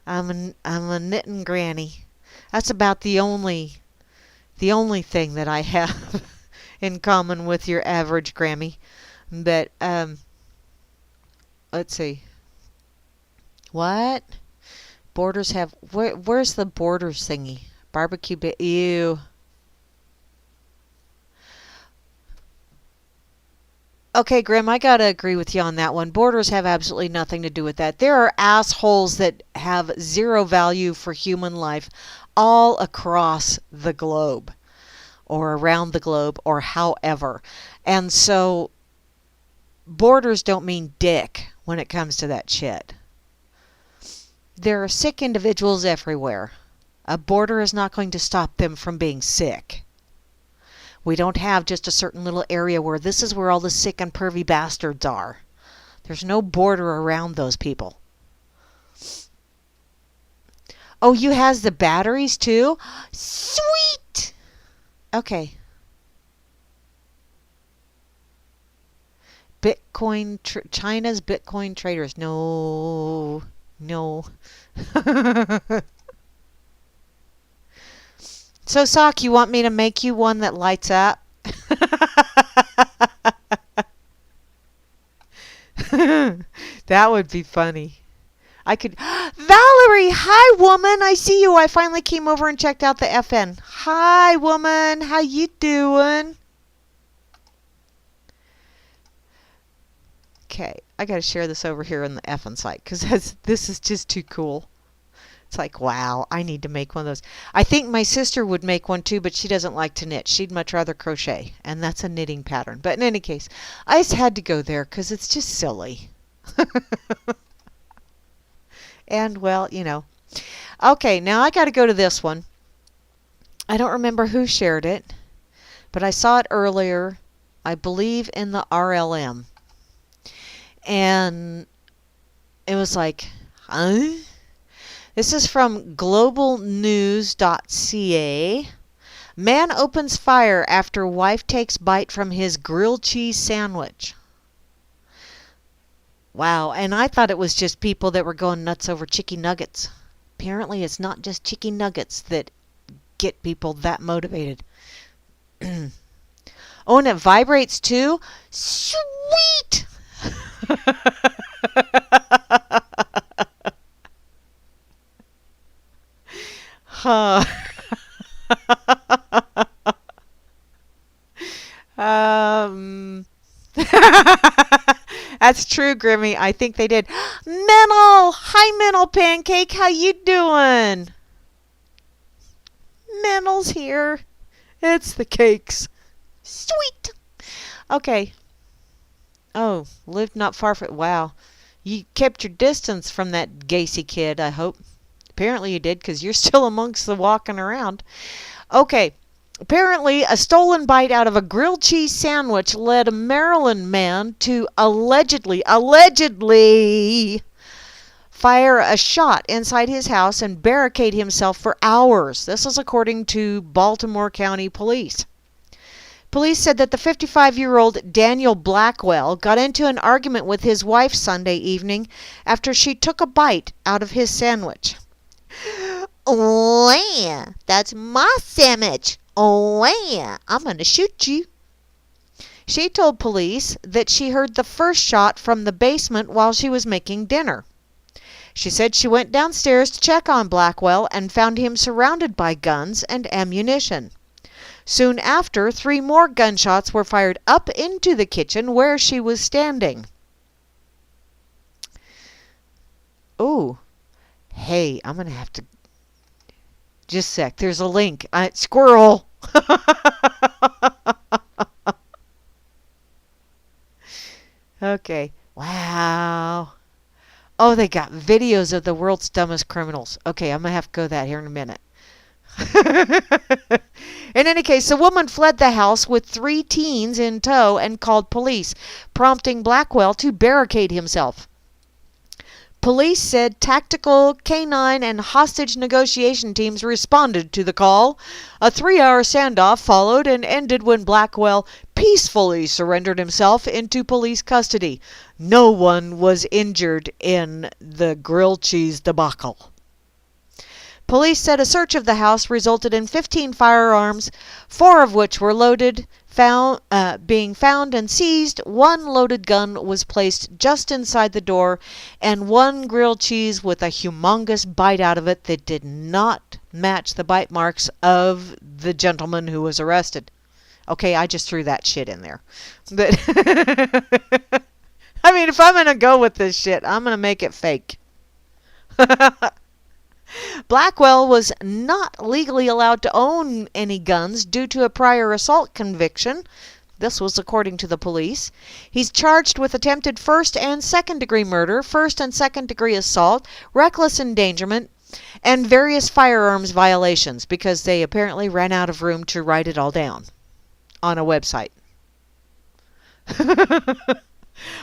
I'm a knitting granny. That's about the only thing that I have in common with your average Grammy. But let's see. What? Borders have... Where's the borders thingy? Barbecue... Ew. Okay, Grim, I gotta agree with you on that one. Borders have absolutely nothing to do with that. There are assholes that have zero value for human life all across the globe. Or around the globe, or however. And so, borders don't mean dick when it comes to that shit. There are sick individuals everywhere. A border is not going to stop them from being sick. We don't have just a certain little area where this is where all the sick and pervy bastards are. There's no border around those people. Oh, you has the batteries too? Sweet! Okay. China's Bitcoin traders. No. No. So, Sock, you want me to make you one that lights up? That would be funny. I could. Valerie, hi, woman. I see you. I finally came over and checked out the FN. Hi, woman. How you doing? Okay, I got to share this over here on the FN site because this is just too cool. It's like, wow, I need to make one of those. I think my sister would make one too, but she doesn't like to knit. She'd much rather crochet, and that's a knitting pattern. But in any case, I just had to go there because it's just silly. And, well, you know. Okay, now I got to go to this one. I don't remember who shared it, but I saw it earlier, I believe in the RLM. And it was like, huh? This is from globalnews.ca. Man opens fire after wife takes bite from his grilled cheese sandwich. Wow, and I thought it was just people that were going nuts over chicken nuggets. Apparently it's not just chicken nuggets that get people that motivated. Oh, and it vibrates too? Sweet! Huh. That's true, Grimmy. I think they did. Mental! Hi, Mental Pancake. How you doing? Mental's here. It's the cakes. Sweet! Okay. Oh, lived not far from... Wow. You kept your distance from that Gacy kid, I hope. Apparently you did, because you're still amongst the walking around. Okay. Apparently, a stolen bite out of a grilled cheese sandwich led a Maryland man to allegedly fire a shot inside his house and barricade himself for hours. This is according to Baltimore County Police. Police said that the 55-year-old Daniel Blackwell got into an argument with his wife Sunday evening after she took a bite out of his sandwich. Oh, yeah, that's my sandwich. Oh, yeah, I'm going to shoot you. She told police that she heard the first shot from the basement while she was making dinner. She said she went downstairs to check on Blackwell and found him surrounded by guns and ammunition. Soon after, 3 more gunshots were fired up into the kitchen where she was standing. Oh, hey, I'm going to have to... Just a sec. There's a link. Squirrel. Okay. Wow. Oh, they got videos of the world's dumbest criminals. Okay, I'm going to have to go that here in a minute. In any case, a woman fled the house with 3 teens in tow and called police, prompting Blackwell to barricade himself. Police said tactical, canine, and hostage negotiation teams responded to the call. A 3-hour standoff followed and ended when Blackwell peacefully surrendered himself into police custody. No one was injured in the grilled cheese debacle. Police said a search of the house resulted in 15 firearms, 4 of which were loaded, being found and seized. 1 loaded gun was placed just inside the door, and 1 grilled cheese with a humongous bite out of it that did not match the bite marks of the gentleman who was arrested. Okay, I just threw that shit in there. But I mean, if I'm going to go with this shit, I'm going to make it fake. Blackwell was not legally allowed to own any guns due to a prior assault conviction. This was according to the police. He's charged with attempted first and second degree murder, first and second degree assault, reckless endangerment, and various firearms violations because they apparently ran out of room to write it all down. on a website.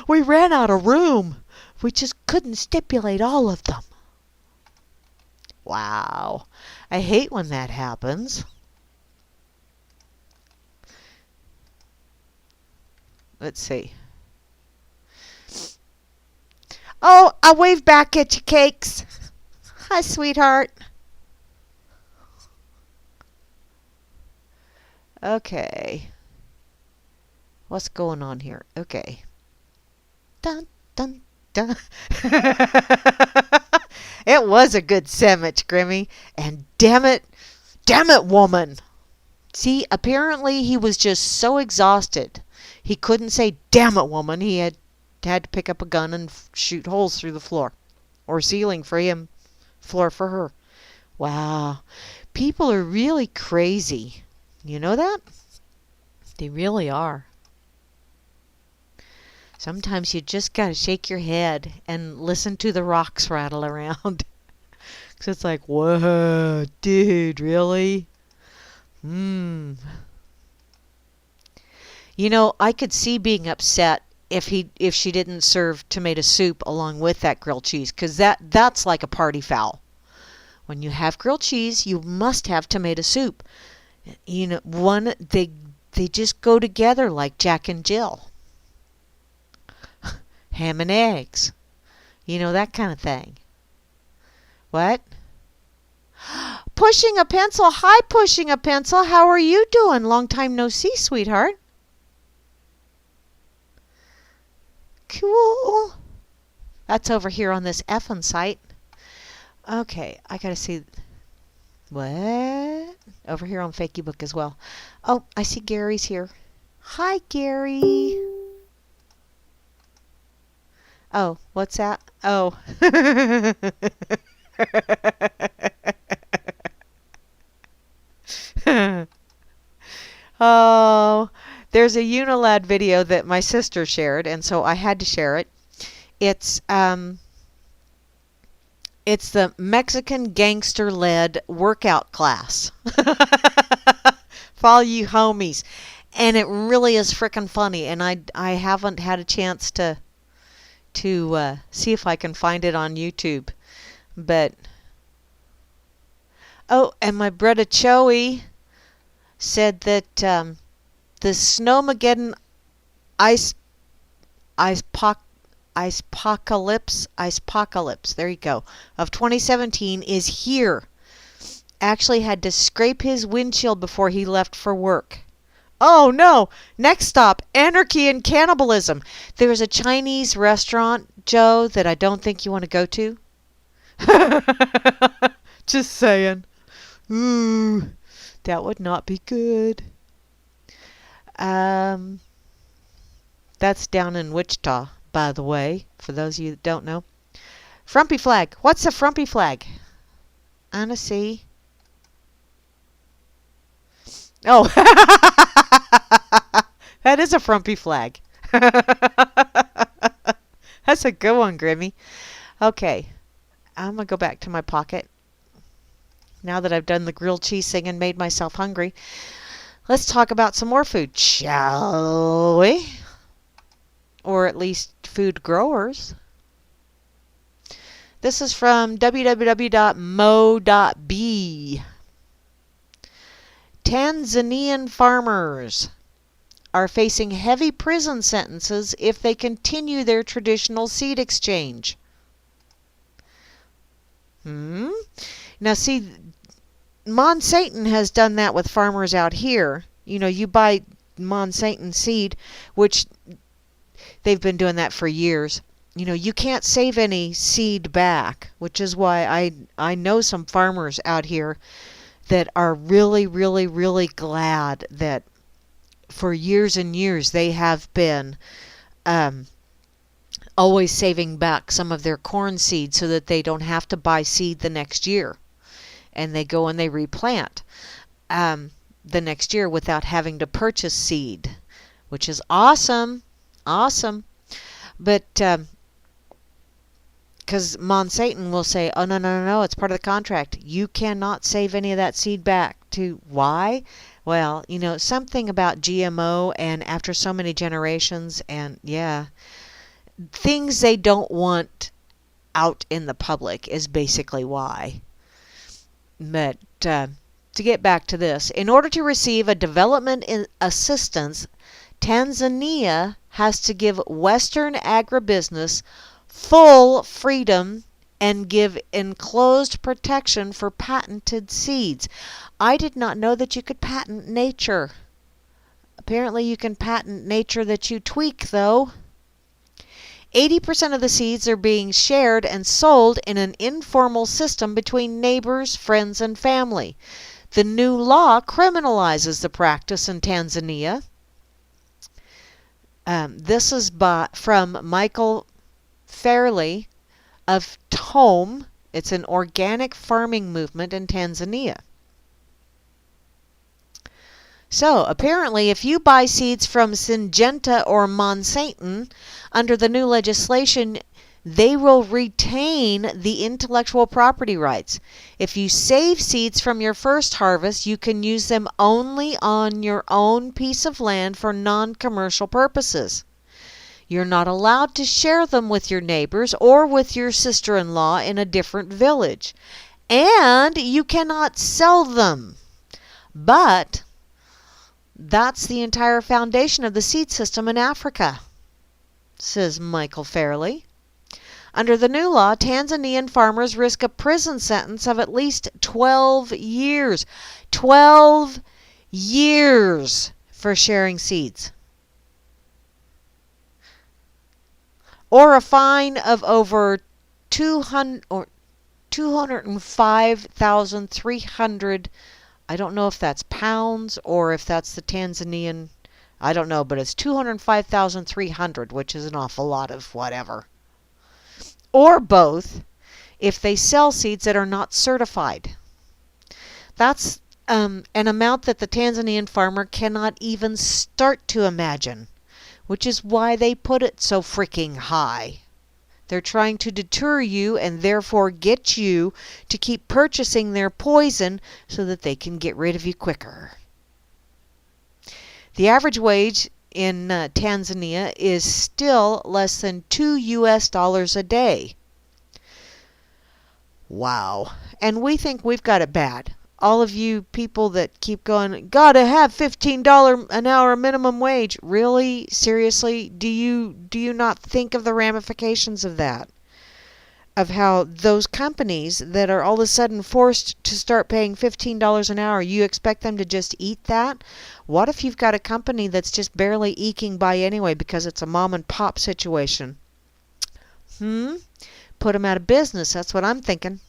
We ran out of room. We just couldn't stipulate all of them. Wow. I hate when that happens. Let's see. Oh, I'll wave back at you, Cakes. Hi, sweetheart. Okay. What's going on here? Okay. Dun, dun, dun. It was a good sandwich, Grimmy. And damn it, woman. See, apparently he was just so exhausted. He couldn't say, damn it, woman. He had to pick up a gun and shoot holes through the floor. Or ceiling for him, floor for her. Wow. People are really crazy. You know that? They really are. Sometimes you just got to shake your head and listen to the rocks rattle around. Because it's like, whoa, dude, really? You know, I could see being upset if she didn't serve tomato soup along with that grilled cheese, because that's like a party foul. When you have grilled cheese, you must have tomato soup. You know, they just go together like Jack and Jill. Ham and eggs. You know, that kind of thing. What? Pushing a pencil. Hi, Pushing a Pencil. How are you doing? Long time no see, sweetheart. Cool. That's over here on this effing site. Okay, I gotta see. What? Over here on Fakeybook as well. Oh, I see Gary's here. Hi, Gary. Oh, what's that? Oh. Oh, there's a Unilad video that my sister shared, and so I had to share it. It's the Mexican gangster-led workout class for all you homies, and it really is frickin' funny. And I haven't had a chance to see if I can find it on YouTube, but oh, and my brother Choey said that the Snowmageddon Icepocalypse, there you go, of 2017 is here. Actually had to scrape his windshield before he left for work. Oh no! Next stop, anarchy and cannibalism. There's a Chinese restaurant, Joe, that I don't think you want to go to. Just saying. Ooh, that would not be good. That's down in Wichita, by the way, for those of you that don't know. Frumpy flag. What's a frumpy flag? Anna C. Oh, that is a frumpy flag. That's a good one, Grimmy. Okay, I'm going to go back to my pocket. Now that I've done the grilled cheese thing and made myself hungry, let's talk about some more food, shall we? Or at least food growers. This is from www.mo.b. Tanzanian farmers are facing heavy prison sentences if they continue their traditional seed exchange. Now see, Monsatan has done that with farmers out here. You know, you buy Monsatan seed, which they've been doing that for years. You know, you can't save any seed back, which is why I know some farmers out here that are really, really, really glad that for years and years they have been always saving back some of their corn seed so that they don't have to buy seed the next year. And they go and they replant the next year without having to purchase seed, which is awesome. Awesome. But because Monsatan will say, oh, no, it's part of the contract. You cannot save any of that seed back. To why? Well, something about GMO and after so many generations and yeah, things they don't want out in the public is basically why. But to get back to this, in order to receive a development assistance, Tanzania has to give Western agribusiness full freedom and give enclosed protection for patented seeds. I did not know that you could patent nature. Apparently you can patent nature that you tweak, though. 80% of the seeds are being shared and sold in an informal system between neighbors, friends, and family. The new law criminalizes the practice in Tanzania. This is from Michael Fairley of Tome. It's an organic farming movement in Tanzania. So, apparently, if you buy seeds from Syngenta or Monsatan, under the new legislation, they will retain the intellectual property rights. If you save seeds from your first harvest, you can use them only on your own piece of land for non-commercial purposes. You're not allowed to share them with your neighbors or with your sister-in-law in a different village. And you cannot sell them. But that's the entire foundation of the seed system in Africa, says Michael Fairley. Under the new law, Tanzanian farmers risk a prison sentence of at least 12 years. 12 years for sharing seeds. Or a fine of over 205,300. I don't know if that's pounds or if that's the Tanzanian. I don't know, but it's 205,300, which is an awful lot of whatever. Or both, if they sell seeds that are not certified. That's an amount that the Tanzanian farmer cannot even start to imagine, which is why they put it so freaking high. They're trying to deter you and therefore get you to keep purchasing their poison so that they can get rid of you quicker. The average wage in Tanzania is still less than $2 a day. Wow. And we think we've got it bad. All of you people that keep going, gotta have $15 an hour minimum wage. Really? Seriously? Do you not think of the ramifications of that? Of how those companies that are all of a sudden forced to start paying $15 an hour, you expect them to just eat that? What if you've got a company that's just barely eking by anyway because it's a mom and pop situation? Put them out of business. That's what I'm thinking.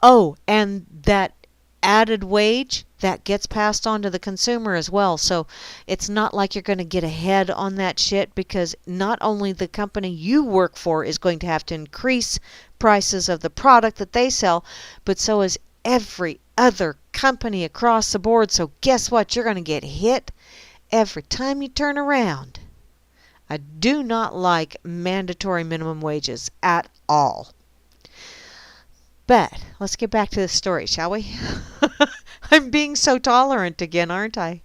Oh, and that added wage, that gets passed on to the consumer as well. So it's not like you're going to get ahead on that shit, because not only the company you work for is going to have to increase prices of the product that they sell, but so is every other company across the board. So guess what? You're going to get hit every time you turn around. I do not like mandatory minimum wages at all. But let's get back to the story, shall we? I'm being so tolerant again, aren't I?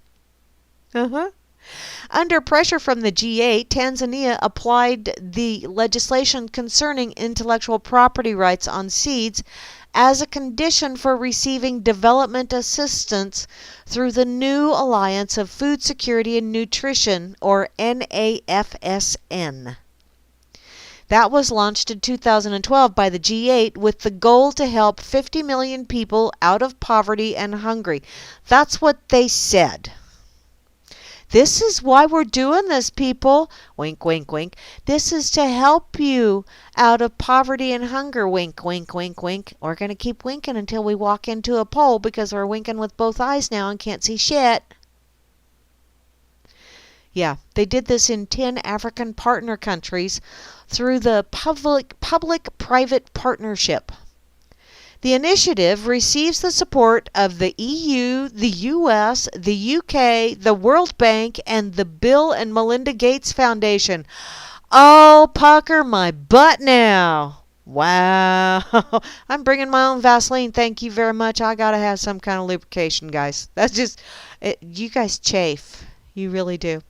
Under pressure from the G8, Tanzania applied the legislation concerning intellectual property rights on seeds as a condition for receiving development assistance through the new Alliance of Food Security and Nutrition, or NAFSN. That was launched in 2012 by the G8 with the goal to help 50 million people out of poverty and hungry. That's what they said. This is why we're doing this, people. Wink, wink, wink. This is to help you out of poverty and hunger. Wink, wink, wink, wink. We're going to keep winking until we walk into a pole, because we're winking with both eyes now and can't see shit. Yeah, they did this in 10 African partner countries through the public-private partnership. The initiative receives the support of the EU, the US, the UK, the World Bank, and the Bill and Melinda Gates Foundation. Oh, pucker my butt now. Wow. I'm bringing my own Vaseline. Thank you very much. I got to have some kind of lubrication, guys. That's just, you guys chafe. You really do.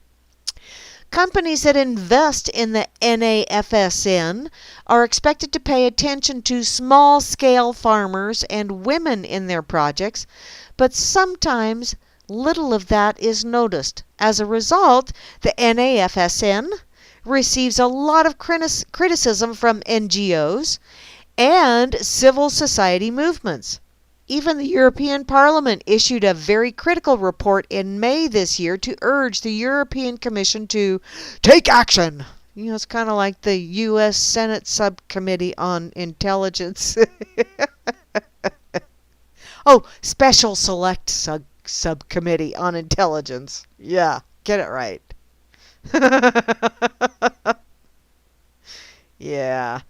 Companies that invest in the NAFSN are expected to pay attention to small-scale farmers and women in their projects, but sometimes little of that is noticed. As a result, the NAFSN receives a lot of criticism from NGOs and civil society movements. Even the European Parliament issued a very critical report in May this year to urge the European Commission to take action. You know, it's kind of like the U.S. Senate Subcommittee on Intelligence. Oh, Special Select Subcommittee on Intelligence. Yeah, get it right. Yeah,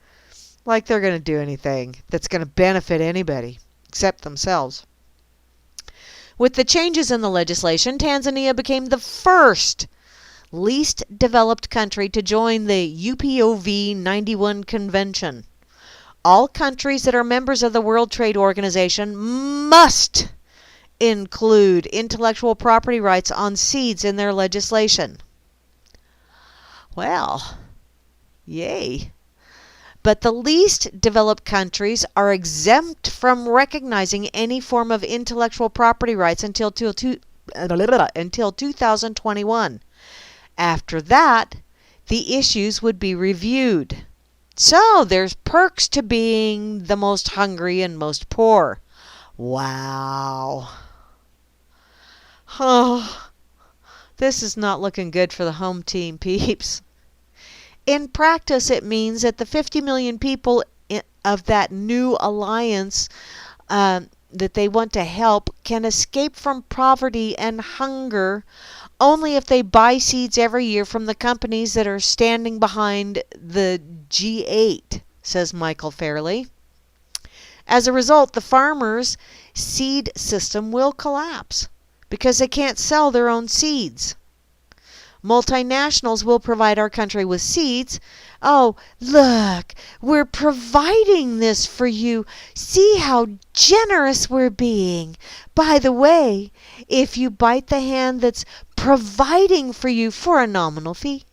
like they're going to do anything that's going to benefit anybody except themselves. With the changes in the legislation, Tanzania became the first least developed country to join the UPOV 91 convention. All countries that are members of the World Trade Organization must include intellectual property rights on seeds in their legislation. Well, yay. But the least developed countries are exempt from recognizing any form of intellectual property rights until 2021. After that, the issues would be reviewed. So there's perks to being the most hungry and most poor. Wow. Oh, this is not looking good for the home team, peeps. In practice, it means that the 50 million people of that new alliance that they want to help can escape from poverty and hunger only if they buy seeds every year from the companies that are standing behind the G8, says Michael Fairley. As a result, the farmers' seed system will collapse because they can't sell their own seeds. Multinationals will provide our country with seeds. Oh, look, we're providing this for you. See how generous we're being. By the way, if you bite the hand that's providing for you for a nominal fee,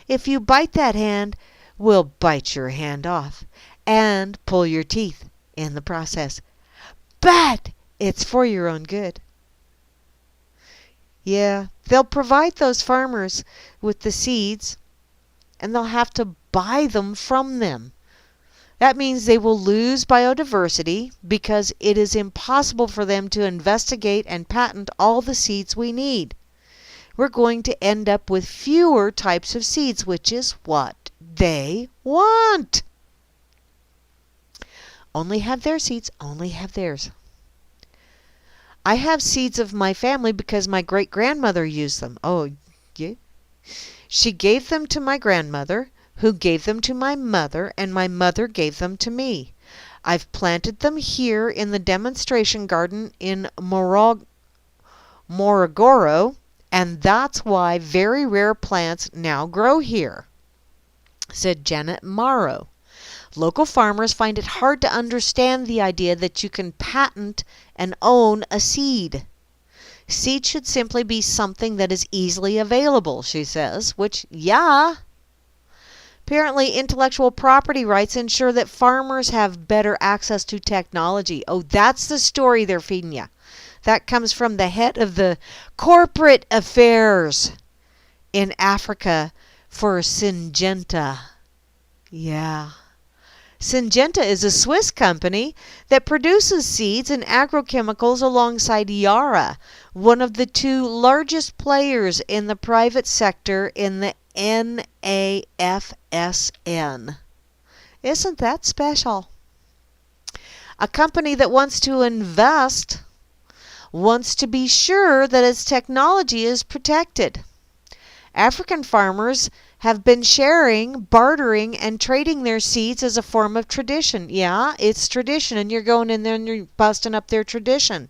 if you bite that hand, we'll bite your hand off and pull your teeth in the process. But it's for your own good. Yeah, they'll provide those farmers with the seeds, and they'll have to buy them from them. That means they will lose biodiversity because it is impossible for them to investigate and patent all the seeds we need. We're going to end up with fewer types of seeds, which is what they want. Only have their seeds, only have theirs. I have seeds of my family because my great-grandmother used them. Oh, yeah. She gave them to my grandmother, who gave them to my mother, and my mother gave them to me. I've planted them here in the demonstration garden in Morogoro, and that's why very rare plants now grow here, said Janet Morrow. Local farmers find it hard to understand the idea that you can patent and own a seed. Seed should simply be something that is easily available, she says, which, yeah. Apparently, intellectual property rights ensure that farmers have better access to technology. Oh, that's the story they're feeding you. That comes from the head of the corporate affairs in Africa for Syngenta. Yeah. Syngenta is a Swiss company that produces seeds and agrochemicals alongside Yara, one of the two largest players in the private sector in the NAFSN. Isn't that special? A company that wants to invest wants to be sure that its technology is protected. African farmers have been sharing, bartering, and trading their seeds as a form of tradition. Yeah, it's tradition, and you're going in there and you're busting up their tradition.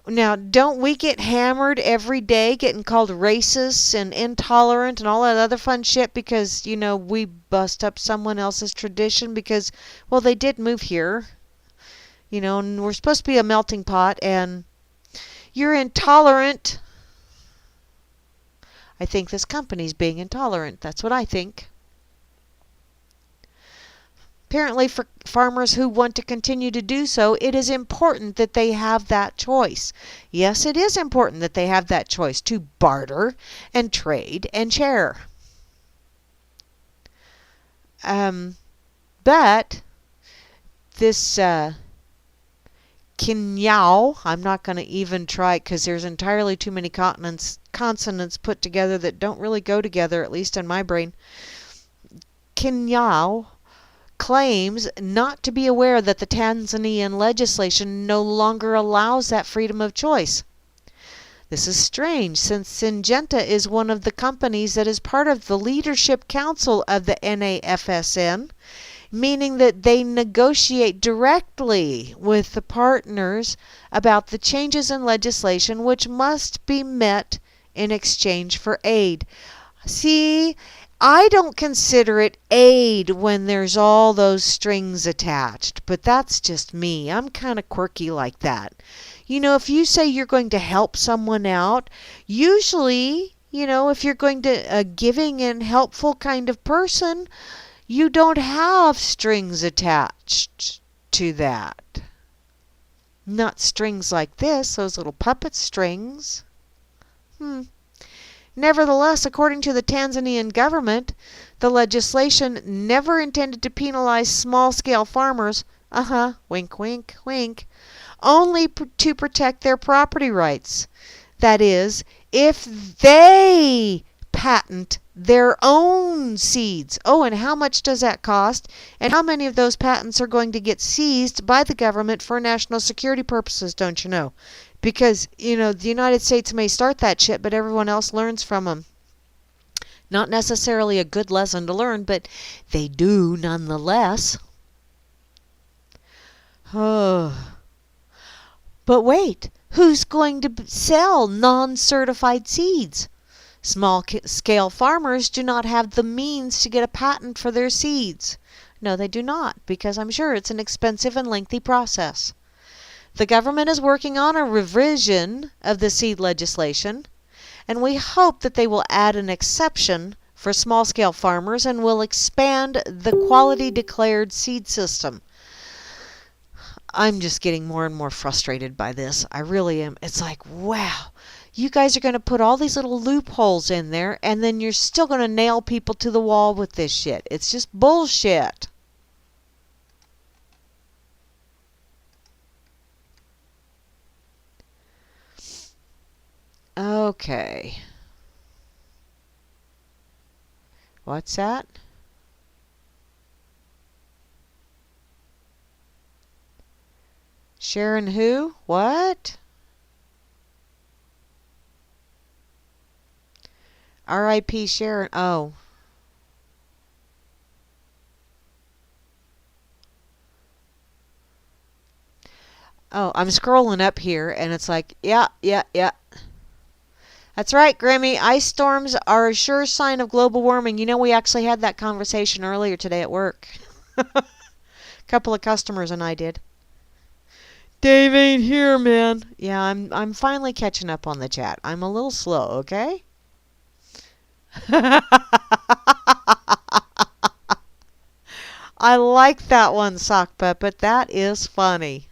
Now, don't we get hammered every day getting called racist and intolerant and all that other fun shit because, we bust up someone else's tradition because, well, they did move here, and we're supposed to be a melting pot and you're intolerant. I think this company's being intolerant. That's what I think. Apparently, for farmers who want to continue to do so, it is important that they have that choice. Yes, it is important that they have that choice to barter and trade and share. But this Kinyao, I'm not going to even try it because there's entirely too many consonants put together that don't really go together, at least in my brain. Kinyao claims not to be aware that the Tanzanian legislation no longer allows that freedom of choice. This is strange since Syngenta is one of the companies that is part of the leadership council of the NAFSN, meaning that they negotiate directly with the partners about the changes in legislation which must be met in exchange for aid. See, I don't consider it aid when there's all those strings attached, but that's just me. I'm kind of quirky like that. If you say you're going to help someone out, usually, if you're going to a giving and helpful kind of person, you don't have strings attached to that. Not strings like this, those little puppet strings. Nevertheless, according to the Tanzanian government, the legislation never intended to penalize small-scale farmers, wink, wink, wink, only to protect their property rights. That is, if they patent their own seeds. Oh, and how much does that cost? And how many of those patents are going to get seized by the government for national security purposes, don't you know? Because, the United States may start that shit, but everyone else learns from them. Not necessarily a good lesson to learn, but they do nonetheless. Oh. But wait, who's going to sell non-certified seeds? Small-scale farmers do not have the means to get a patent for their seeds. No, they do not, because I'm sure it's an expensive and lengthy process. The government is working on a revision of the seed legislation, and we hope that they will add an exception for small-scale farmers and will expand the quality declared seed system. I'm just getting more and more frustrated by this. I really am. It's like, wow, you guys are going to put all these little loopholes in there, and then you're still going to nail people to the wall with this shit. It's just bullshit. Okay. What's that? Sharon who? What? R.I.P. Sharon. Oh. Oh, I'm scrolling up here, and it's like, yeah. That's right, Grammy. Ice storms are a sure sign of global warming. We actually had that conversation earlier today at work. A couple of customers and I did. Dave ain't here, man. Yeah, I'm finally catching up on the chat. I'm a little slow, okay? I like that one, Sock Puppet. That is funny.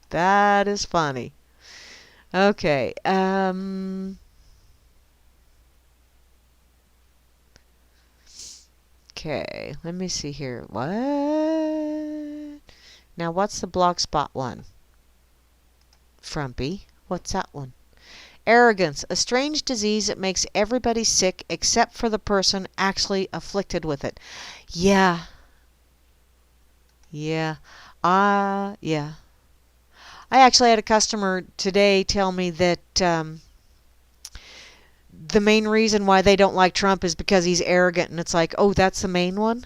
That is funny. Okay. Okay, let me see here. What? Now, what's the Blogspot one? Frumpy. What's that one? Arrogance, a strange disease that makes everybody sick except for the person actually afflicted with it. Yeah. Yeah. Yeah. I actually had a customer today tell me that the main reason why they don't like Trump is because he's arrogant, and it's like, oh, that's the main one?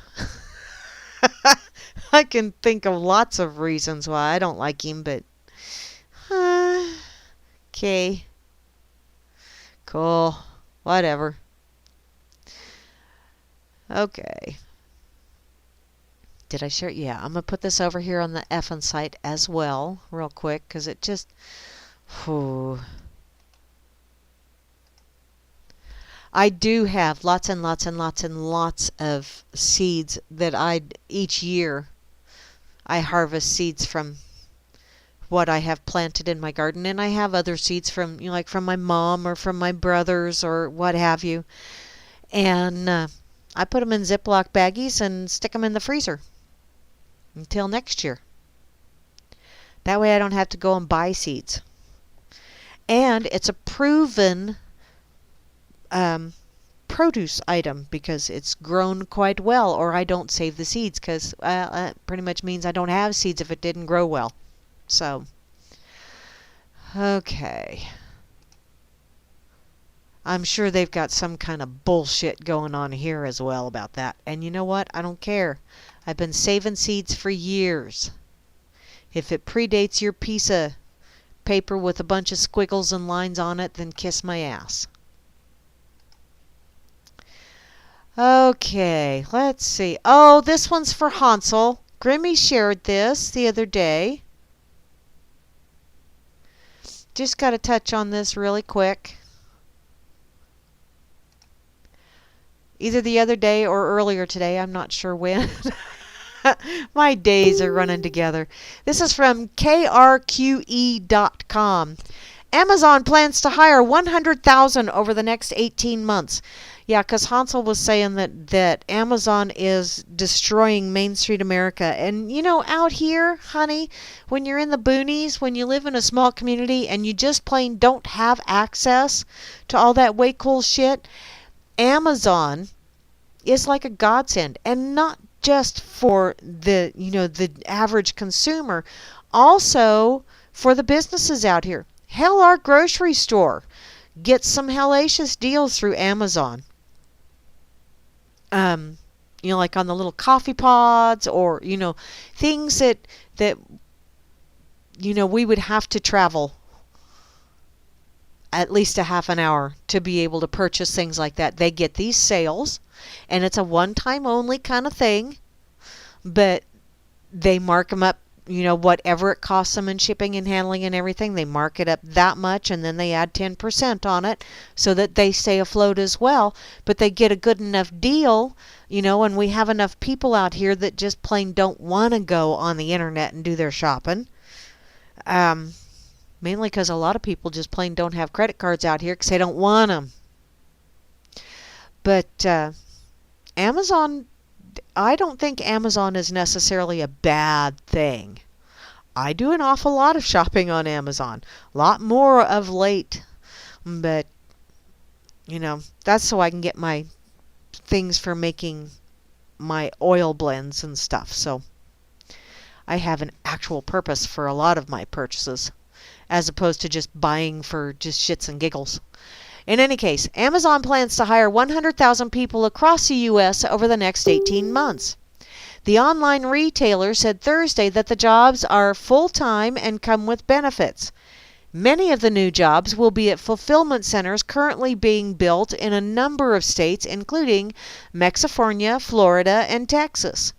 I can think of lots of reasons why I don't like him, but Okay. Cool. Whatever. Okay. Did I share it? Yeah, I'm going to put this over here on the effing site as well, real quick, because it just... Whew. I do have lots and lots and lots and lots of seeds that each year I harvest seeds from what I have planted in my garden, and I have other seeds from, like from my mom or from my brothers or what have you. And I put them in Ziploc baggies and stick them in the freezer until next year. That way I don't have to go and buy seeds. And it's a proven produce item because it's grown quite well, or I don't save the seeds because that pretty much means I don't have seeds if it didn't grow well. So, okay. I'm sure they've got some kind of bullshit going on here as well about that. And you know what? I don't care. I've been saving seeds for years. If it predates your piece of paper with a bunch of squiggles and lines on it, then kiss my ass. Okay, let's see. Oh, this one's for Hansel. Grammy shared this the other day. Just got to touch on this really quick. Either the other day or earlier today. I'm not sure when. My days are running together. This is from krqe.com. Amazon plans to hire 100,000 over the next 18 months. Yeah, because Hansel was saying that Amazon is destroying Main Street America. And, you know, out here, honey, when you're in the boonies, when you live in a small community and you just plain don't have access to all that way cool shit, Amazon is like a godsend. And not just for the, the average consumer, also for the businesses out here. Hell, our grocery store gets some hellacious deals through Amazon. Like on the little coffee pods or, things that we would have to travel at least a half an hour to be able to purchase things like that. They get these sales, and it's a one-time only kind of thing, but they mark them up, whatever it costs them in shipping and handling and everything, they mark it up that much, and then they add 10% on it so that they stay afloat as well. But they get a good enough deal, and we have enough people out here that just plain don't want to go on the internet and do their shopping. Mainly because a lot of people just plain don't have credit cards out here because they don't want them. But Amazon, I don't think Amazon is necessarily a bad thing. I do an awful lot of shopping on Amazon. A lot more of late. But, that's so I can get my things for making my oil blends and stuff. So I have an actual purpose for a lot of my purchases, as opposed to just buying for just shits and giggles. In any case, Amazon plans to hire 100,000 people across the U.S. over the next 18 months. The online retailer said Thursday that the jobs are full-time and come with benefits. Many of the new jobs will be at fulfillment centers currently being built in a number of states, including California, Florida, and Texas.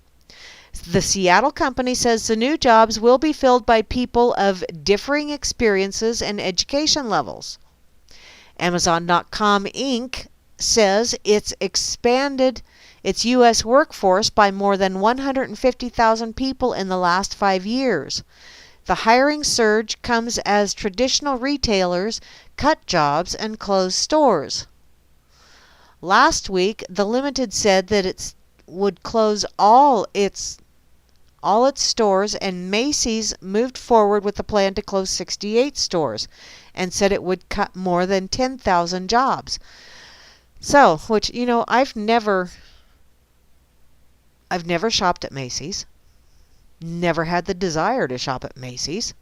The Seattle company says the new jobs will be filled by people of differing experiences and education levels. Amazon.com Inc. says it's expanded its U.S. workforce by more than 150,000 people in the last 5 years. The hiring surge comes as traditional retailers cut jobs and close stores. Last week, the Limited said that it would close all its stores, and Macy's moved forward with the plan to close 68 stores and said it would cut more than 10,000 jobs. So, which, I've never shopped at Macy's. Never had the desire to shop at Macy's.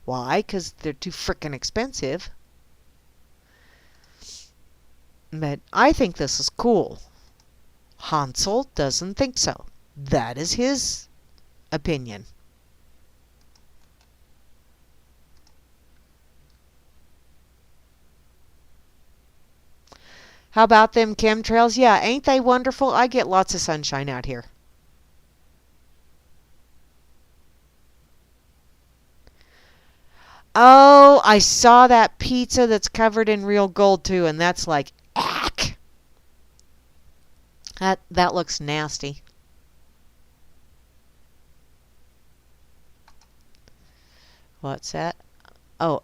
Why? Because they're too frickin' expensive. But I think this is cool. Hansel doesn't think so. That is his opinion. How about them chemtrails? Yeah, ain't they wonderful? I get lots of sunshine out here. Oh, I saw that pizza that's covered in real gold too, and that's like, ack. That looks nasty. What's that? Oh.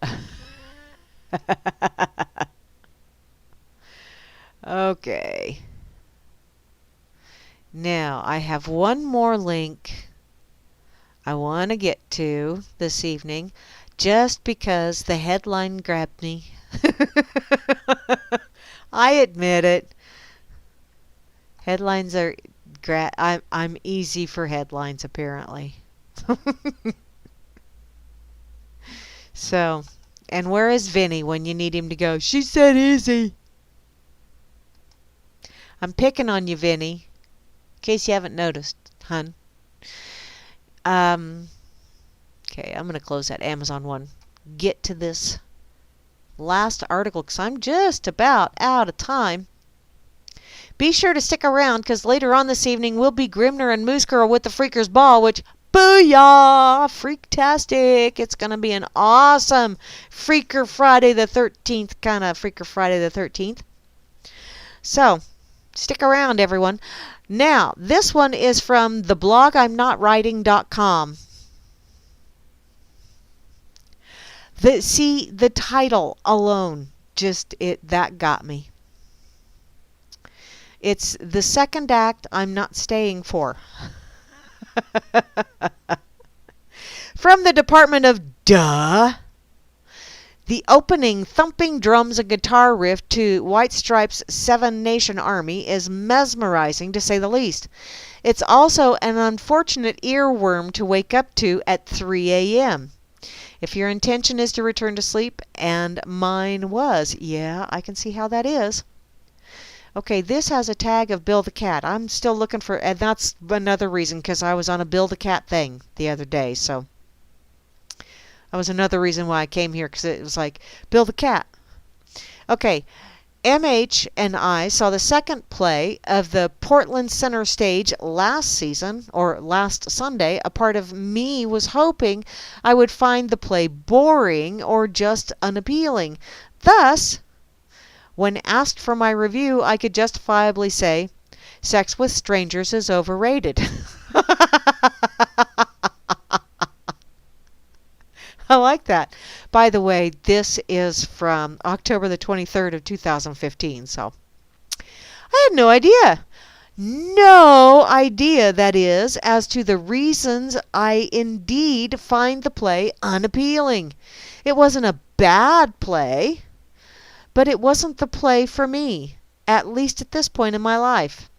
Okay. Now, I have one more link I want to get to this evening just because the headline grabbed me. I admit it. Headlines are I'm easy for headlines apparently. So, and where is Vinny when you need him to go? She said easy. I'm picking on you, Vinny. In case you haven't noticed, hun. Okay, I'm going to close that Amazon one. Get to this last article because I'm just about out of time. Be sure to stick around because later on this evening we'll be Grimner and Moose Girl with the Freakers Ball, which, booyah, freaktastic. It's going to be an awesome Freaker Friday the 13th, kind of Freaker Friday the 13th. So, stick around, everyone. Now, this one is from the blog I'mNotWriting.com. The title alone, that got me. It's the second act I'm not staying for. From the Department of Duh. The opening thumping drums and guitar riff to White Stripes' Seven Nation Army is mesmerizing to say the least. It's also an unfortunate earworm to wake up to at 3 a.m. If your intention is to return to sleep, and mine was, yeah, I can see how that is. Okay, this has a tag of Bill the Cat. I'm still looking for, and that's another reason, because I was on a Bill the Cat thing the other day, so that was another reason why I came here, because it was like, Bill the Cat. Okay, MH and I saw the second play of the Portland Center Stage last season, or last Sunday. A part of me was hoping I would find the play boring or just unappealing. Thus, when asked for my review, I could justifiably say, Sex with Strangers is overrated. I like that. By the way, this is from October the 23rd of 2015, so I had no idea. No idea, that is, as to the reasons I indeed find the play unappealing. It wasn't a bad play, but it wasn't the play for me, at least at this point in my life.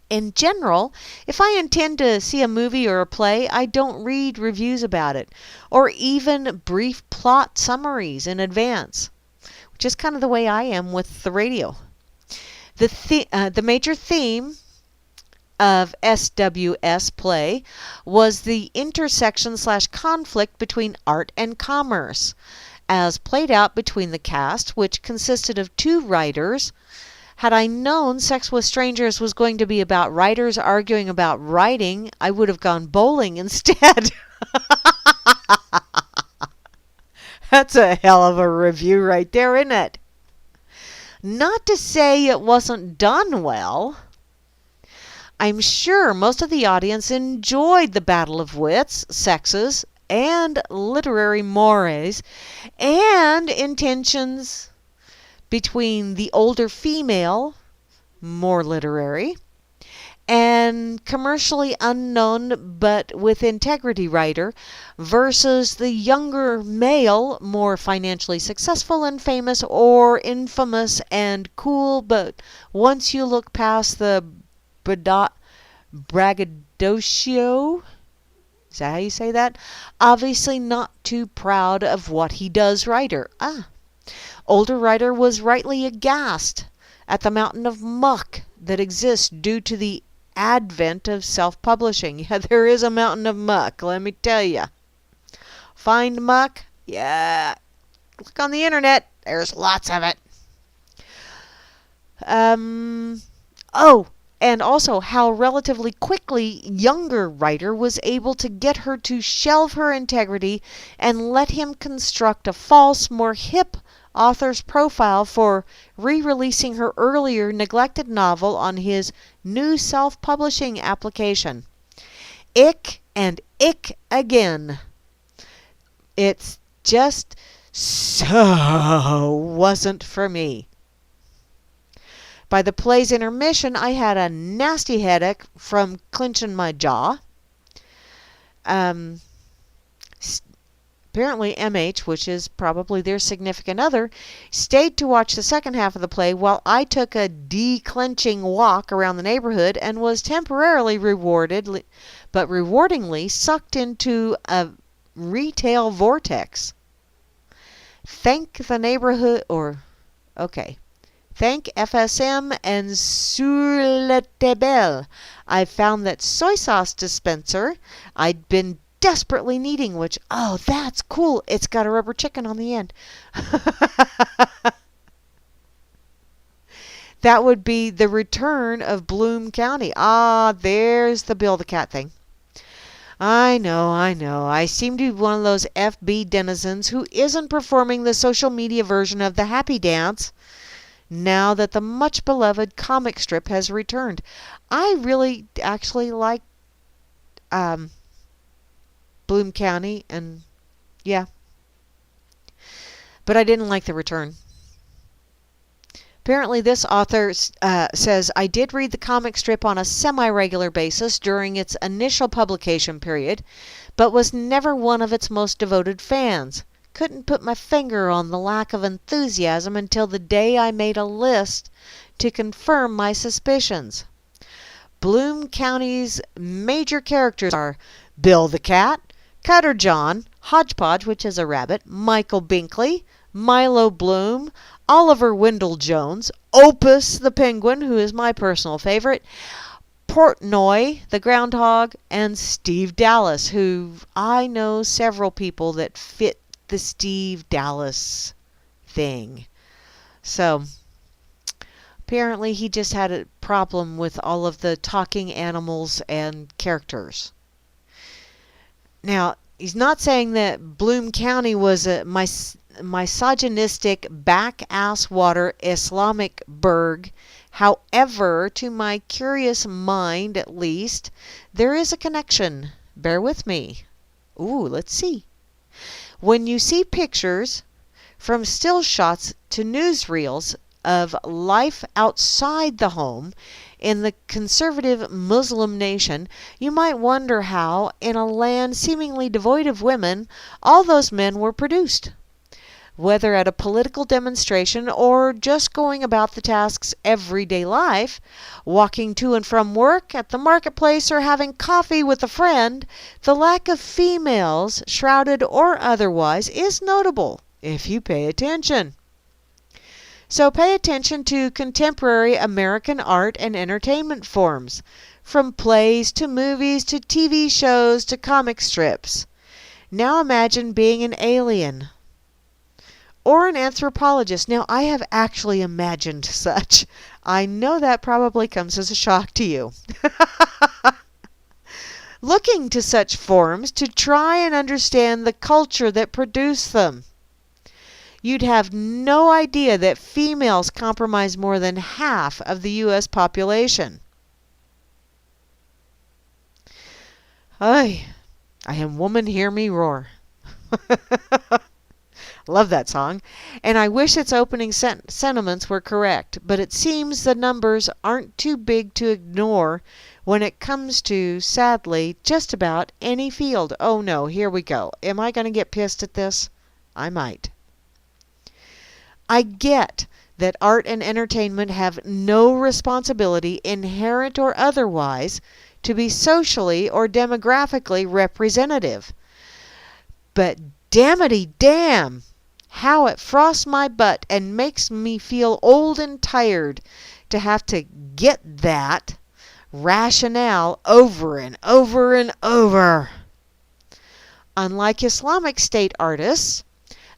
In general, if I intend to see a movie or a play, I don't read reviews about it, or even brief plot summaries in advance, which is kind of the way I am with the radio. The major theme of SWS play was the intersection/conflict between art and commerce, as played out between the cast, which consisted of two writers. Had I known Sex with Strangers was going to be about writers arguing about writing, I would have gone bowling instead. That's a hell of a review right there, isn't it? Not to say it wasn't done well. I'm sure most of the audience enjoyed the battle of wits, sexes, and literary mores, and intentions between the older female, more literary, and commercially unknown but with integrity writer versus the younger male, more financially successful and famous, or infamous and cool, but once you look past the braggadocio, is that how you say that? Obviously not too proud of what he does writer. Older writer was rightly aghast at the mountain of muck that exists due to the advent of self-publishing. Yeah, there is a mountain of muck, let me tell you. Find muck? Yeah. Look on the internet. There's lots of it. Oh, and also how relatively quickly younger writer was able to get her to shelve her integrity and let him construct a false, more hip author's profile for re-releasing her earlier neglected novel on his new self-publishing application. Ick and ick again. It's just so wasn't for me. By the play's intermission, I had a nasty headache from clenching my jaw. Apparently MH, which is probably their significant other, stayed to watch the second half of the play while I took a declenching walk around the neighborhood and was temporarily but rewardingly sucked into a retail vortex. Thank FSM and Sur la Table, I found that soy sauce dispenser I'd been desperately needing, which, oh, that's cool. It's got a rubber chicken on the end. That would be the return of Bloom County. Ah, there's the Bill the Cat thing. I know. I seem to be one of those FB denizens who isn't performing the social media version of the happy dance now that the much-beloved comic strip has returned. I really actually like Bloom County, and yeah. But I didn't like the return. Apparently this author says, I did read the comic strip on a semi-regular basis during its initial publication period, but was never one of its most devoted fans. Couldn't put my finger on the lack of enthusiasm until the day I made a list to confirm my suspicions. Bloom County's major characters are Bill the Cat, Cutter John, Hodgepodge, which is a rabbit, Michael Binkley, Milo Bloom, Oliver Wendell Jones, Opus the Penguin, who is my personal favorite, Portnoy the Groundhog, and Steve Dallas, who I know several people that fit the Steve Dallas thing. So apparently he just had a problem with all of the talking animals and characters. Now, he's not saying that Bloom County was a misogynistic back-ass-water Islamic burg. However, to my curious mind at least, there is a connection. Bear with me. Ooh, let's see. When you see pictures, from still shots to newsreels, of life outside the home in the conservative Muslim nation, you might wonder how, in a land seemingly devoid of women, all those men were produced. Whether at a political demonstration or just going about the tasks everyday life, walking to and from work, at the marketplace, or having coffee with a friend, the lack of females, shrouded or otherwise, is notable if you pay attention. So pay attention to contemporary American art and entertainment forms, from plays to movies to TV shows to comic strips. Now imagine being an alien or an anthropologist. Now, I have actually imagined such. I know that probably comes as a shock to you. Looking to such forms to try and understand the culture that produced them. You'd have no idea that females comprise more than half of the U.S. population. I am woman, hear me roar. Love that song. And I wish its opening sentiments were correct, but it seems the numbers aren't too big to ignore when it comes to, sadly, just about any field. Oh no, here we go. Am I going to get pissed at this? I might. I get that art and entertainment have no responsibility, inherent or otherwise, to be socially or demographically representative. But dammity damn, how it frosts my butt and makes me feel old and tired to have to get that rationale over and over and over. Unlike Islamic State artists,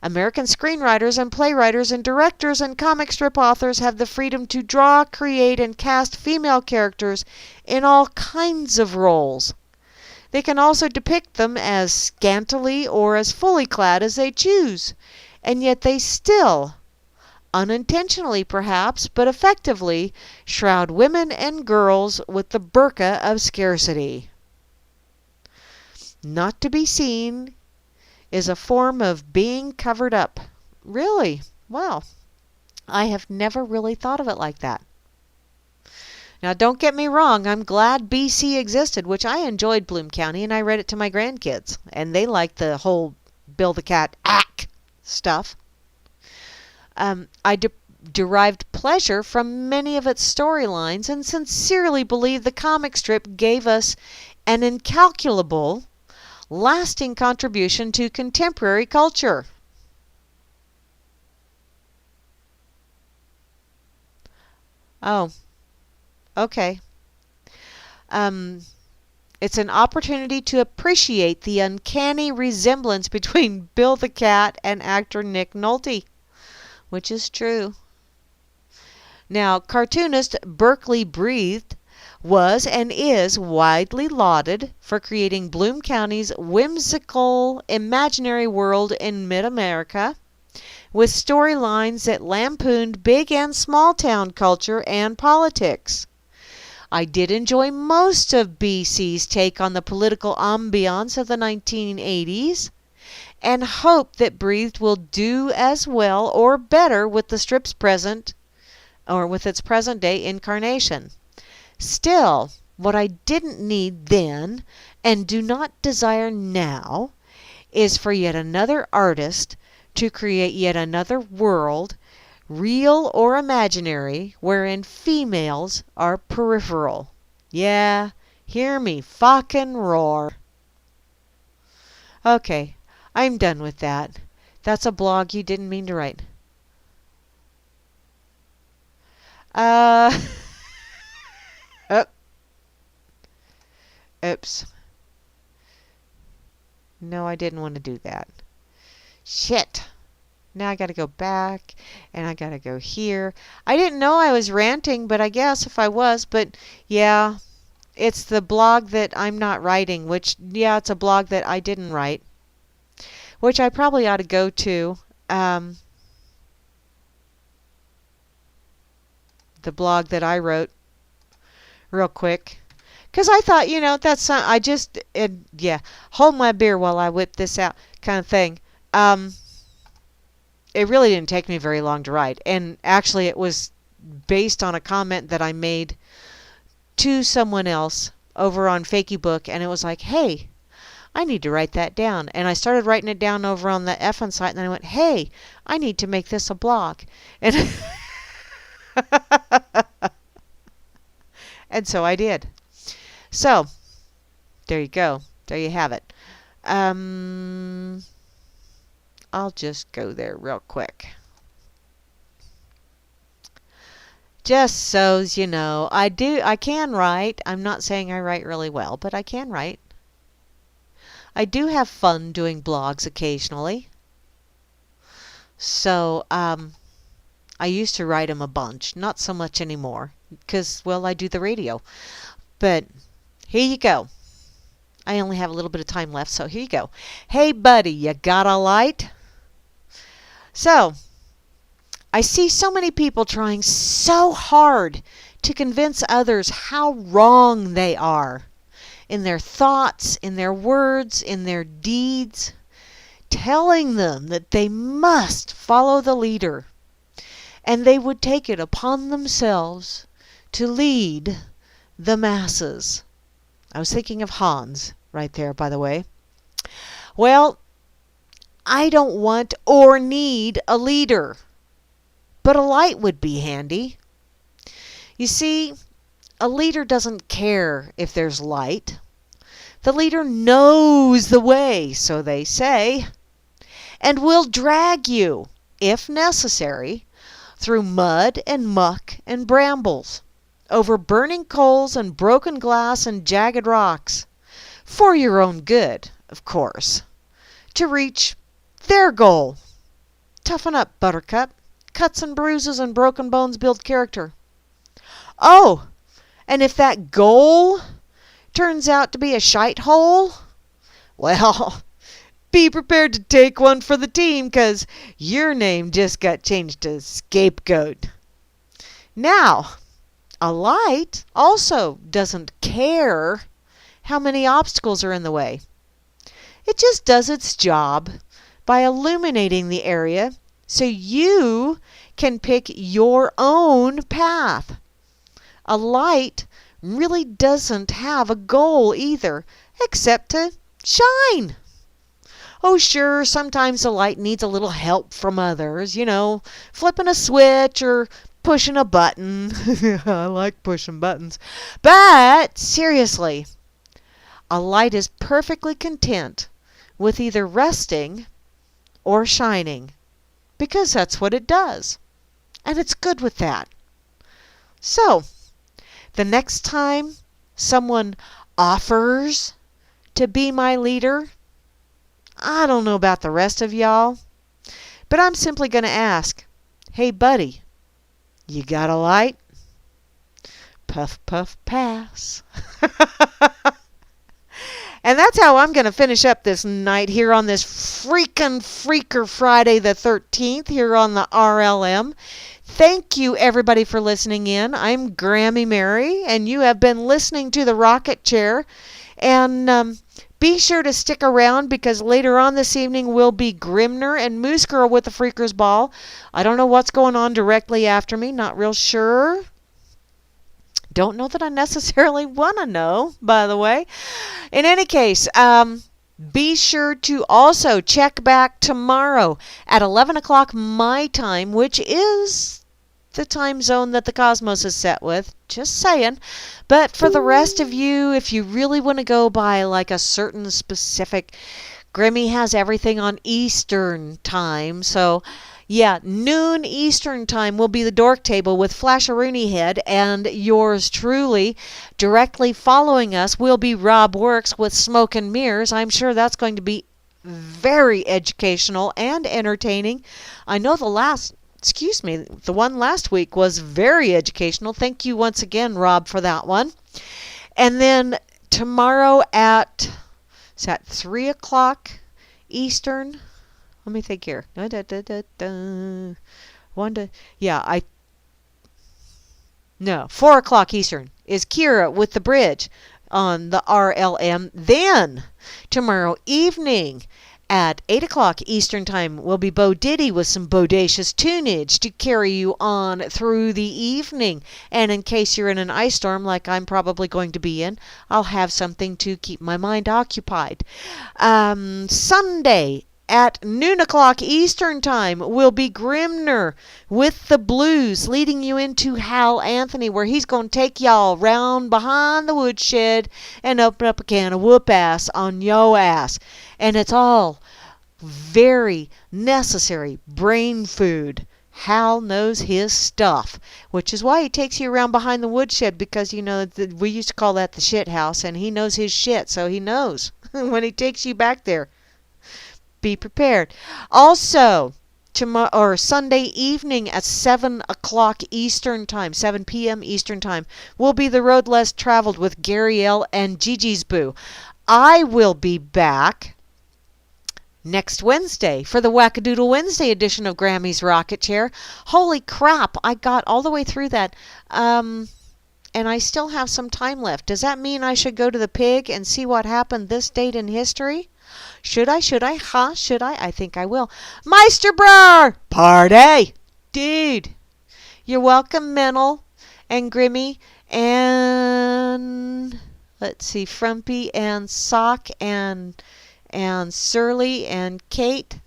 American screenwriters and playwriters and directors and comic strip authors have the freedom to draw, create, and cast female characters in all kinds of roles. They can also depict them as scantily or as fully clad as they choose, and yet they still, unintentionally perhaps, but effectively, shroud women and girls with the burqa of scarcity. Not to be seen is a form of being covered up. Really? Well, I have never really thought of it like that. Now, don't get me wrong, I'm glad BC existed, which I enjoyed Bloom County, and I read it to my grandkids, and they liked the whole Bill the Cat ack stuff. I derived pleasure from many of its storylines and sincerely believe the comic strip gave us an incalculable, lasting contribution to contemporary culture. Oh, okay. It's an opportunity to appreciate the uncanny resemblance between Bill the Cat and actor Nick Nolte, which is true. Now, cartoonist Berkeley Breathed was and is widely lauded for creating Bloom County's whimsical imaginary world in mid-America, with storylines that lampooned big and small town culture and politics. I did enjoy most of BC's take on the political ambiance of the 1980s, and hope that Breathed will do as well or better with the strip's present day incarnation. Still, what I didn't need then and do not desire now is for yet another artist to create yet another world, real or imaginary, wherein females are peripheral. Yeah, hear me fucking roar. Okay, I'm done with that. That's a blog you didn't mean to write. Oops. No, I didn't want to do that. Shit. Now I got to go back, and I got to go here. I didn't know I was ranting, but I guess if I was, but yeah, it's the blog that I'm not writing, which, yeah, it's a blog that I didn't write, which I probably ought to go to. The blog that I wrote real quick. Because I thought, that's, hold my beer while I whip this out kind of thing. It really didn't take me very long to write. And actually, it was based on a comment that I made to someone else over on Fakey Book. And it was like, hey, I need to write that down. And I started writing it down over on the effing site. And then I went, hey, I need to make this a blog. And, and so I did. So, there you go. There you have it. I'll just go there real quick. Just so's you know, I can write. I'm not saying I write really well, but I can write. I do have fun doing blogs occasionally. So, I used to write them a bunch. Not so much anymore, because, well, I do the radio. But here you go. I only have a little bit of time left, so here you go. Hey, buddy, you got a light? So, I see so many people trying so hard to convince others how wrong they are in their thoughts, in their words, in their deeds, telling them that they must follow the leader, and they would take it upon themselves to lead the masses. I was thinking of Hans right there, by the way. Well, I don't want or need a leader, but a light would be handy. You see, a leader doesn't care if there's light. The leader knows the way, so they say, and will drag you, if necessary, through mud and muck and brambles, over burning coals and broken glass and jagged rocks, for your own good, of course, to reach their goal, Toughen up, Buttercup. Cuts and bruises and broken bones build character. Oh, and if that goal turns out to be a shite hole, well, be prepared to take one for the team, 'cause your name just got changed to Scapegoat. Now, a light also doesn't care how many obstacles are in the way. It just does its job by illuminating the area so you can pick your own path. A light really doesn't have a goal either, except to shine. Oh, sure, sometimes the light needs a little help from others, flipping a switch or pushing a button. I like pushing buttons. But seriously, a light is perfectly content with either resting or shining, because that's what it does. And it's good with that. So, the next time someone offers to be my leader, I don't know about the rest of y'all, but I'm simply going to ask, hey, buddy, you got a light? Puff, puff, pass. And that's how I'm going to finish up this night here on this freaking Freaker Friday the 13th here on the RLM. Thank you, everybody, for listening in. I'm Grammy Mary, and you have been listening to the Rocket Chair. And be sure to stick around, because later on this evening will be Grimner and Moose Girl with the Freakers Ball. I don't know what's going on directly after me. Not real sure. Don't know that I necessarily want to know, by the way. In any case, be sure to also check back tomorrow at 11 o'clock my time, which is the time zone that the cosmos is set with. Just saying. But for the rest of you, if you really want to go by like a certain specific, Grimmy has everything on Eastern time. So, yeah, noon Eastern time will be the Dork Table with Flasharoonie Head, and yours truly. Directly following us will be Rob Works with Smoke and Mirrors. I'm sure that's going to be very educational and entertaining. I know the one last week was very educational. Thank you once again, Rob, for that one. And then tomorrow at 3 o'clock Eastern. Let me think here. Yeah, 4 o'clock Eastern is Kira with the Bridge on the RLM. Then tomorrow evening at 8 o'clock Eastern time will be Bo Diddy with some bodacious tunage to carry you on through the evening. And in case you're in an ice storm like I'm probably going to be in, I'll have something to keep my mind occupied. Sunday at noon o'clock Eastern time will be Grimner with the Blues, leading you into Hal Anthony, where he's going to take y'all round behind the woodshed and open up a can of whoop ass on yo ass. And it's all very necessary brain food. Hal knows his stuff, which is why he takes you around behind the woodshed, because, we used to call that the shit house, and he knows his shit, so he knows when he takes you back there. Be prepared. Also, Sunday evening at 7 o'clock Eastern time, 7 p.m. Eastern time, will be The Road Less Traveled with Gary L. and Gigi's Boo. I will be back next Wednesday for the Wackadoodle Wednesday edition of Grammy's Rocket Chair. Holy crap, I got all the way through that. And I still have some time left. Does that mean I should go to the pig and see what happened this date in history? Should I? Should I? I think I will. Meisterbrar! Party! Dude. You're welcome, Mental and Grimmy and let's see, Frumpy and Sock and Surly and Kate.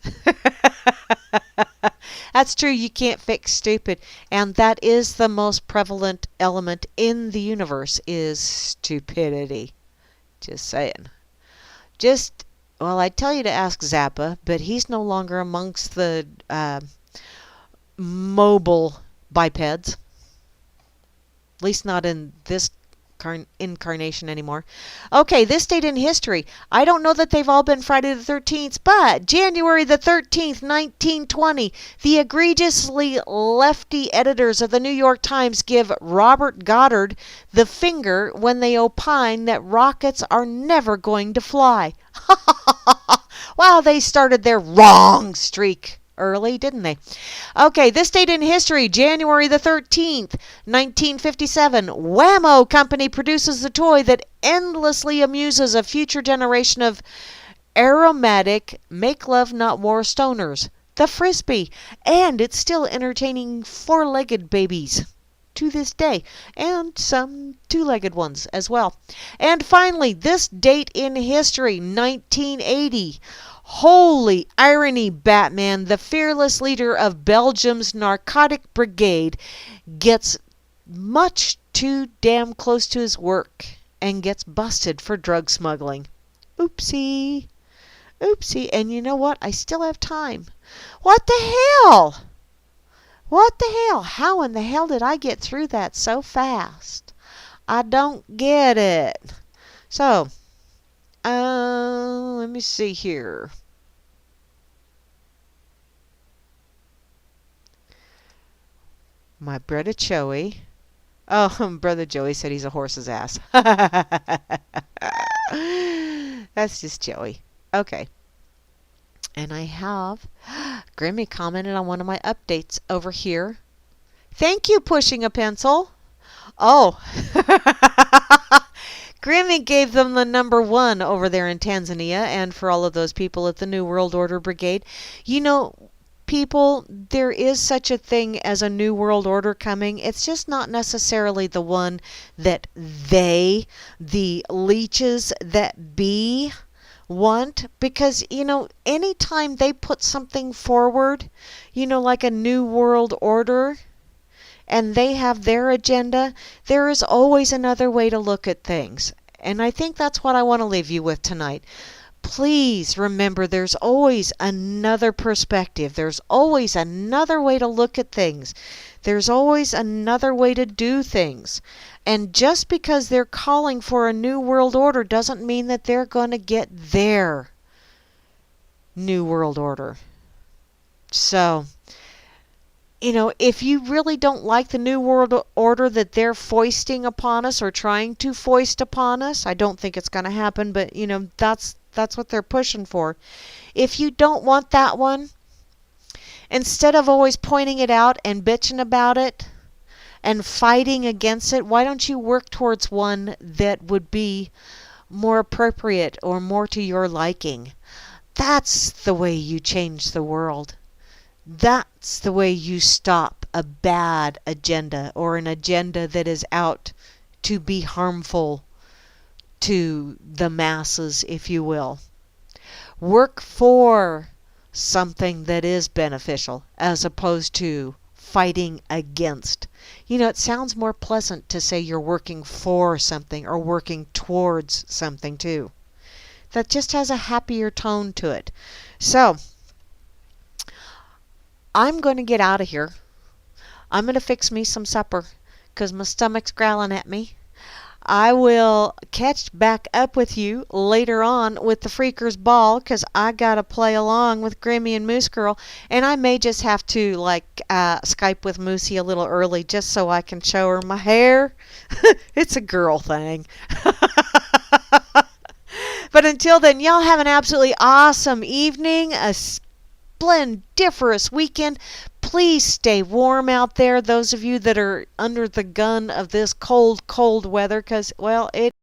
That's true, you can't fix stupid. And that is the most prevalent element in the universe, is stupidity. Just saying. Well, I'd tell you to ask Zappa, but he's no longer amongst the mobile bipeds. At least not in this incarnation anymore. Okay, this date in history. I don't know that they've all been Friday the 13th, but January the 13th, 1920, the egregiously lefty editors of the New York Times give Robert Goddard the finger when they opine that rockets are never going to fly. Wow, they started their wrong streak early, didn't they? Okay, this date in history, January the 13th, 1957, Whammo Company produces the toy that endlessly amuses a future generation of aromatic make-love-not-war stoners, the Frisbee, and it's still entertaining four-legged babies to this day, and some two-legged ones as well. And finally, this date in history, 1980, holy irony, Batman, the fearless leader of Belgium's narcotic brigade, gets much too damn close to his work and gets busted for drug smuggling. Oopsie. Oopsie. And you know what? I still have time. What the hell? What the hell? How in the hell did I get through that so fast? I don't get it. So, let me see here. My brother Joey. Oh, brother Joey said he's a horse's ass. That's just Joey. Okay. And I have Grammy commented on one of my updates over here. Thank you, pushing a pencil. Oh. Grammy gave them the #1 over there in Tanzania, and for all of those people at the New World Order Brigade. You know, people, there is such a thing as a New World Order coming. It's just not necessarily the one that they, the leeches that be, want. Because, you know, anytime they put something forward, you know, like a New World Order, and they have their agenda, there is always another way to look at things. And I think that's what I want to leave you with tonight. Please remember, there's always another perspective. There's always another way to look at things. There's always another way to do things. And just because they're calling for a New World Order doesn't mean that they're going to get their New World Order. So, you know, if you really don't like the New World Order that they're foisting upon us or trying to foist upon us, I don't think it's going to happen, but, you know, that's what they're pushing for. If you don't want that one, instead of always pointing it out and bitching about it and fighting against it, why don't you work towards one that would be more appropriate or more to your liking? That's the way you change the world. That's the way you stop a bad agenda or an agenda that is out to be harmful to the masses, if you will. Work for something that is beneficial as opposed to fighting against. You know, it sounds more pleasant to say you're working for something or working towards something too. That just has a happier tone to it. So, I'm going to get out of here. I'm going to fix me some supper because my stomach's growling at me. I will catch back up with you later on with the Freakers Ball because I got to play along with Grammy and Moose Girl. And I may just have to Skype with Moosey a little early just so I can show her my hair. It's a girl thing. But until then, y'all have an absolutely awesome evening, a splendiferous weekend. Please stay warm out there, those of you that are under the gun of this cold, cold weather, because, well, it